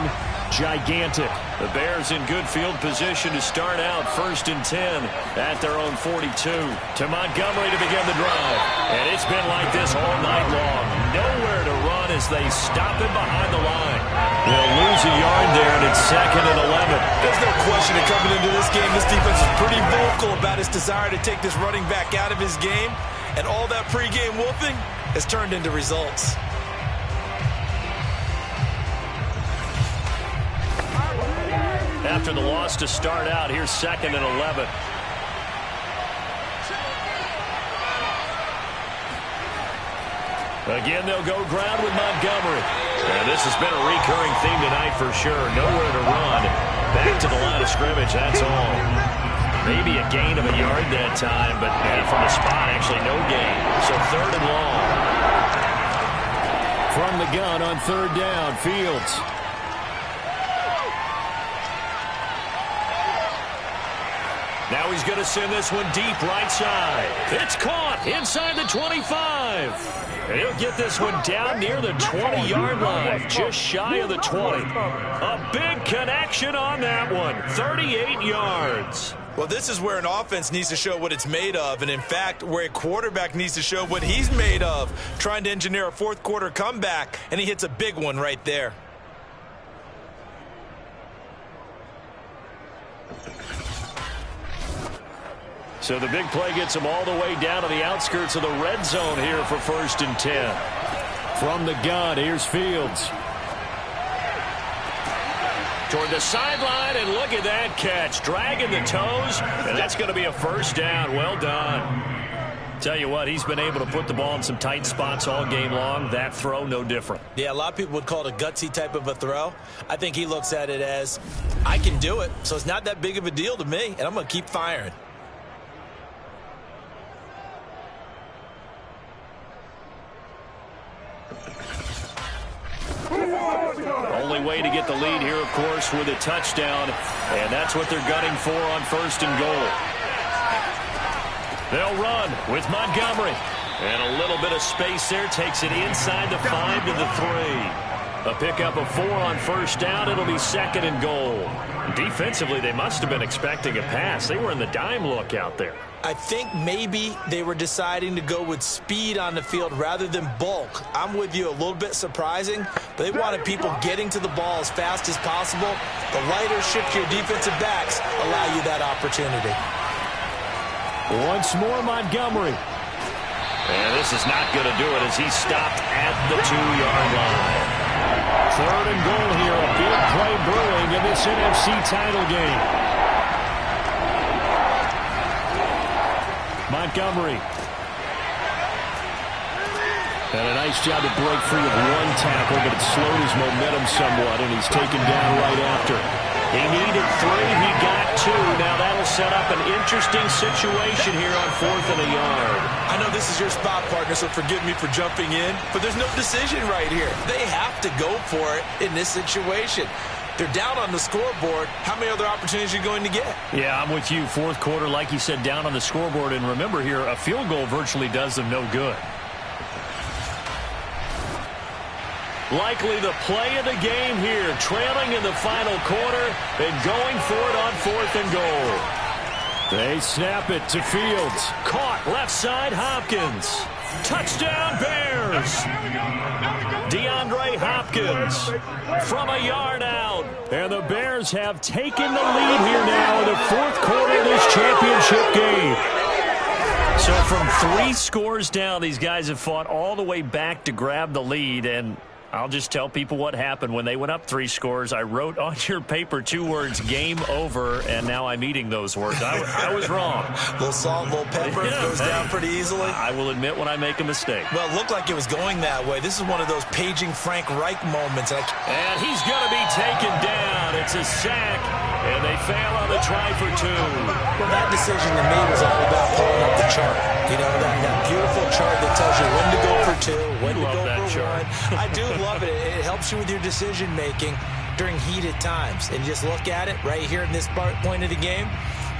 gigantic. The Bears in good field position to start out 1st and 10 at their own 42. To Montgomery to begin the drive. And it's been like this all night long. Nowhere to run as they stop him behind the line. They'll lose a yard there, and it's 2nd and 11. There's no question that coming into this game, this defense is pretty vocal about his desire to take this running back out of his game. And all that pregame wolfing has turned into results. After the loss to start out, here's 2nd and 11. Again, they'll go ground with Montgomery. And this has been a recurring theme tonight for sure. Nowhere to run. Back to the line of scrimmage, that's all. Maybe a gain of a yard that time, but from the spot, actually no gain. So 3rd and long. From the gun on 3rd down, Fields. Now he's going to send this one deep right side. It's caught inside the 25. And he'll get this one down near the 20-yard line, just shy of the 20. A big connection on that one, 38 yards. Well, this is where an offense needs to show what it's made of, and in fact, where a quarterback needs to show what he's made of, trying to engineer a fourth quarter comeback, and he hits a big one right there. So the big play gets him all the way down to the outskirts of the red zone here for 1st and 10. From the gun, here's Fields. Toward the sideline, and look at that catch. Dragging the toes, and that's going to be a 1st down. Well done. Tell you what, he's been able to put the ball in some tight spots all game long. That throw, no different. Yeah, a lot of people would call it a gutsy type of a throw. I think he looks at it as, I can do it, so it's not that big of a deal to me, and I'm going to keep firing. Only way to get the lead here, of course, with a touchdown, and that's what they're gunning for on 1st and goal. They'll run with Montgomery, and a little bit of space there takes it inside the 5 to the 3. A pickup of 4 on 1st down. It'll be 2nd and goal. Defensively, they must have been expecting a pass. They were in the dime look out there. I think maybe they were deciding to go with speed on the field rather than bulk. I'm with you, a little bit surprising, but they wanted people getting to the ball as fast as possible. The lighter shift to your defensive backs allow you that opportunity. Once more, Montgomery. And this is not going to do it as he's stopped at the 2-yard line. 3rd and goal here, a big play brewing in this NFC title game. Montgomery. And a nice job to break free of one tackle, but it slowed his momentum somewhat, and he's taken down right after. He needed 3. He got 2. Now that'll set up an interesting situation here on 4th and a yard. I know this is your spot, partner, so forgive me for jumping in, but there's no decision right here. They have to go for it in this situation. They're down on the scoreboard. How many other opportunities are you going to get? Yeah, I'm with you. 4th quarter, like you said, down on the scoreboard. And remember here, a field goal virtually does them no good. Likely the play of the game here, trailing in the final quarter and going for it on 4th and goal. They snap it to Fields. Caught left side, Hopkins. Touchdown, Bears. DeAndre Hopkins from a yard out. And the Bears have taken the lead here now in the 4th quarter of this championship game. So from 3 scores down, these guys have fought all the way back to grab the lead. And I'll just tell people what happened when they went up 3 scores. I wrote on your paper 2 words, game over, and now I'm eating those words. I was wrong. A little salt, a little pepper, goes down pretty easily. I will admit when I make a mistake. Well, it looked like it was going that way. This is one of those paging Frank Reich moments. And he's going to be taken down. It's a sack, and they fail on the try for 2. Well, that decision to me was all about pulling up the chart. You know, that beautiful chart that tells you when to go for 2, when to go for 1. I do love it. It helps you with your decision-making during heated times. And just look at it right here in this point of the game.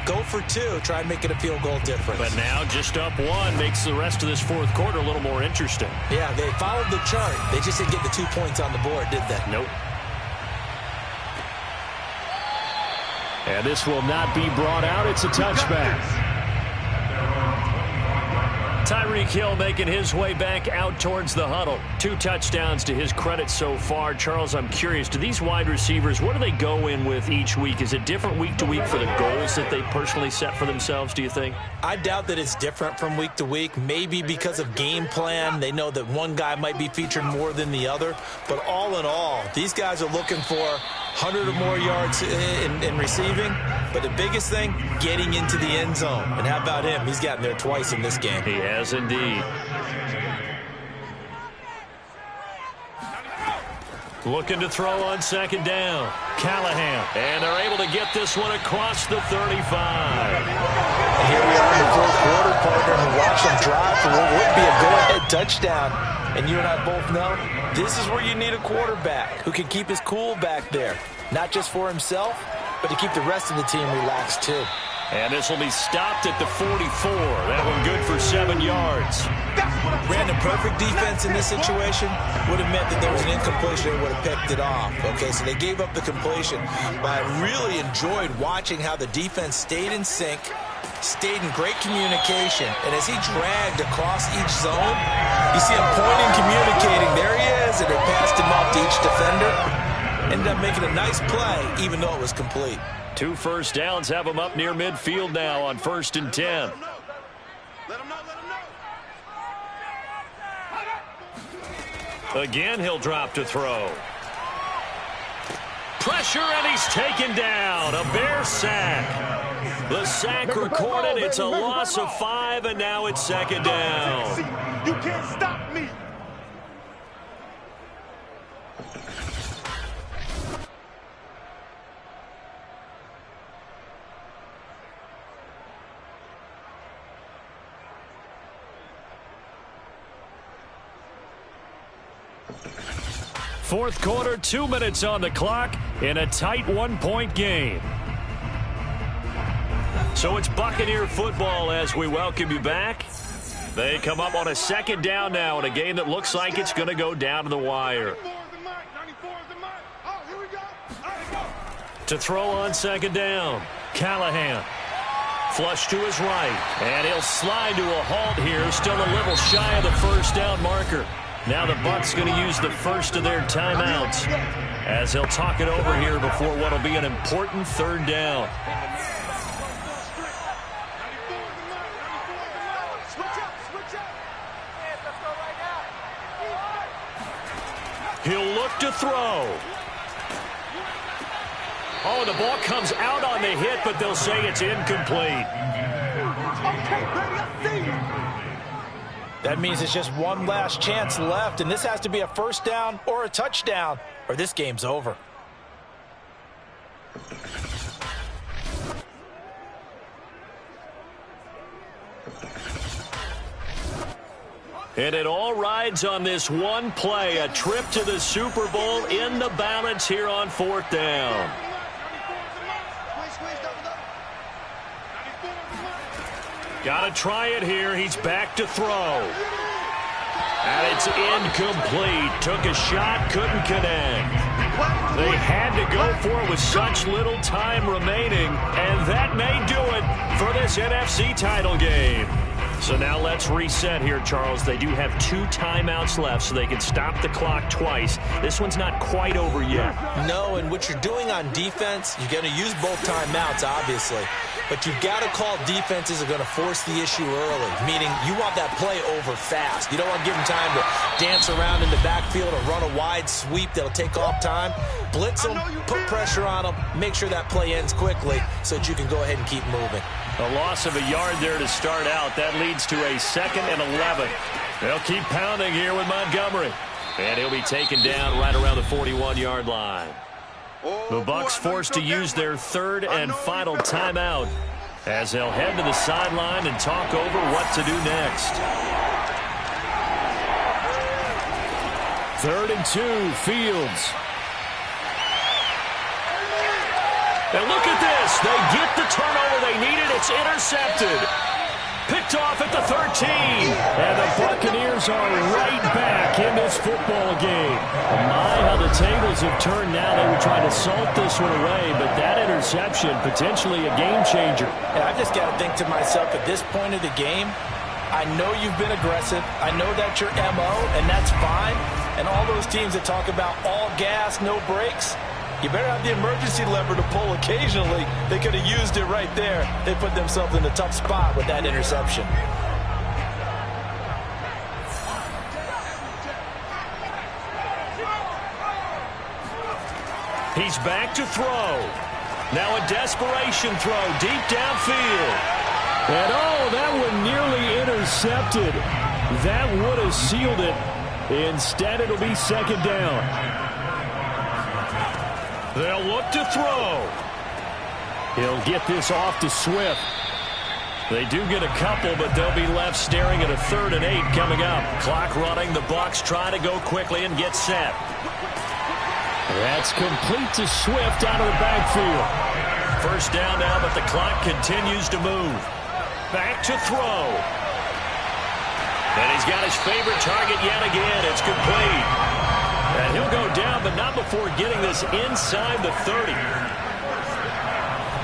Go for 2. Try and make it a field goal difference. But now just up 1 makes the rest of this 4th quarter a little more interesting. Yeah, they followed the chart. They just didn't get the 2 points on the board, did they? Nope. And this will not be brought out. It's a touchback. Tyreek Hill making his way back out towards the huddle. 2 touchdowns to his credit so far. Charles, I'm curious, do these wide receivers, what do they go in with each week? Is it different week to week for the goals that they personally set for themselves, do you think? I doubt that it's different from week to week. Maybe because of game plan. They know that one guy might be featured more than the other. But all in all, these guys are looking for 100 or more yards in receiving. But the biggest thing, getting into the end zone. And how about him? He's gotten there twice in this game. He has indeed. Looking to throw on 2nd down. Callahan. And they're able to get this one across the 35. Here we are in the 4th quarter, partner, and watch them drive for what would be a go-ahead touchdown. And you and I both know this is where you need a quarterback who can keep his cool back there. Not just for himself, but to keep the rest of the team relaxed too. And this will be stopped at the 44. That one good for 7 yards. Brandon, perfect defense in this situation would have meant that there was an incompletion. They would have picked it off. Okay, so they gave up the completion. But I really enjoyed watching how the defense stayed in sync, stayed in great communication. And as he dragged across each zone, you see him pointing, communicating. There he is, and they passed him off to each defender. Ended up making a nice play, even though it was complete. 2 first downs have him up near midfield now on 1st and 10. Again, he'll drop to throw. Pressure, and he's taken down. A Bear sack. The sack recorded. It's a loss of 5, and now it's 2nd down. You can't stop me. Fourth quarter, 2 minutes on the clock in a tight 1-point game. So it's Buccaneer football as we welcome you back. They come up on a 2nd down now in a game that looks like it's going to go down to the wire. To throw on 2nd down, Callahan. Flush to his right, and he'll slide to a halt here, still a little shy of the 1st down marker. Now the Bucs going to use the first of their timeouts as they'll talk it over here before what will be an important 3rd down. He'll look to throw. Oh, the ball comes out on the hit, but they'll say it's incomplete. That means it's just one last chance left, and this has to be a 1st down or a touchdown, or this game's over. And it all rides on this one play, a trip to the Super Bowl in the balance here on 4th down. Got to try it here. He's back to throw. And it's incomplete. Took a shot, couldn't connect. They had to go for it with such little time remaining, and that may do it for this NFC title game. So now let's reset here, Charles. They do have 2 timeouts left, so they can stop the clock twice. This one's not quite over yet. No, and what you're doing on defense, you're going to use both timeouts, obviously. But you've got to call defenses are going to force the issue early, meaning you want that play over fast. You don't want to give them time to dance around in the backfield or run a wide sweep that'll take off time. Blitz them, put pressure on them, make sure that play ends quickly so that you can go ahead and keep moving. A loss of a yard there to start out. That leads to a 2nd and 11. They'll keep pounding here with Montgomery. And he'll be taken down right around the 41-yard line. The Bucs forced to use their 3rd and final timeout as they'll head to the sideline and talk over what to do next. 3rd and 2, Fields. And look at this. They get the turnover they needed. It's intercepted. Picked off at the 13. And the Buccaneers are right back in this football game. My, how the tables have turned now. They were trying to salt this one away, but that interception, potentially a game changer. And I just got to think to myself, at this point of the game, I know you've been aggressive. I know that's your MO, and that's fine. And all those teams that talk about all gas, no brakes, you better have the emergency lever to pull occasionally. They could have used it right there. They put themselves in a tough spot with that interception. He's back to throw. Now a desperation throw deep downfield. And oh, that one nearly intercepted. That would have sealed it. Instead, it'll be 2nd down. They'll look to throw. He'll get this off to Swift. They do get a couple, but they'll be left staring at a 3rd and 8 coming up. Clock running. The Bucs try to go quickly and get set. That's complete to Swift out of the backfield. 1st down now, but the clock continues to move. Back to throw. And he's got his favorite target yet again. It's complete. And he'll go down, but not before getting this inside the 30.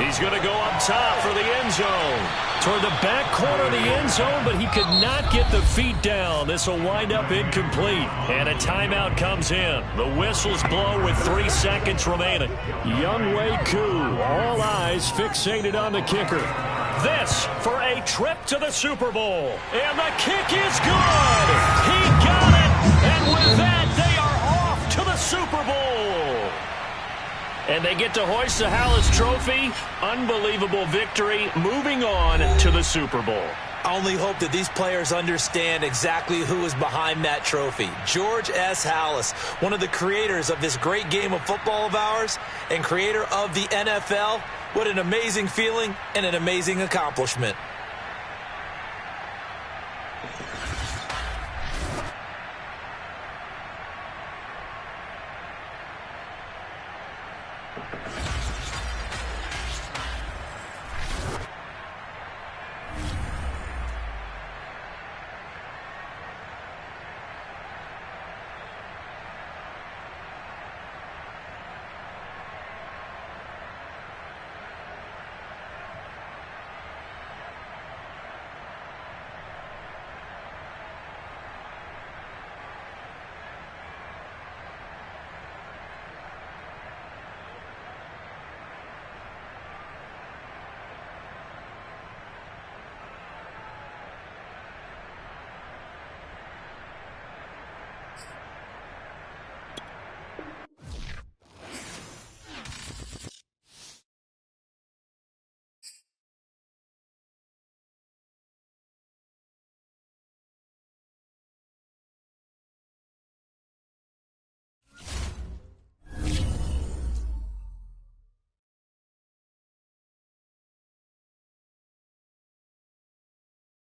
He's going to go up top for the end zone. Toward the back corner of the end zone, but he could not get the feet down. This will wind up incomplete. And a timeout comes in. The whistles blow with 3 seconds remaining. Younghoe Koo, all eyes fixated on the kicker. This for a trip to the Super Bowl. And the kick is good. He got it. And with that, they are off to the Super Bowl. And they get to hoist the Halas Trophy. Unbelievable victory. Moving on to the Super Bowl. I only hope that these players understand exactly who is behind that trophy. George S. Halas, one of the creators of this great game of football of ours and creator of the NFL. What an amazing feeling and an amazing accomplishment.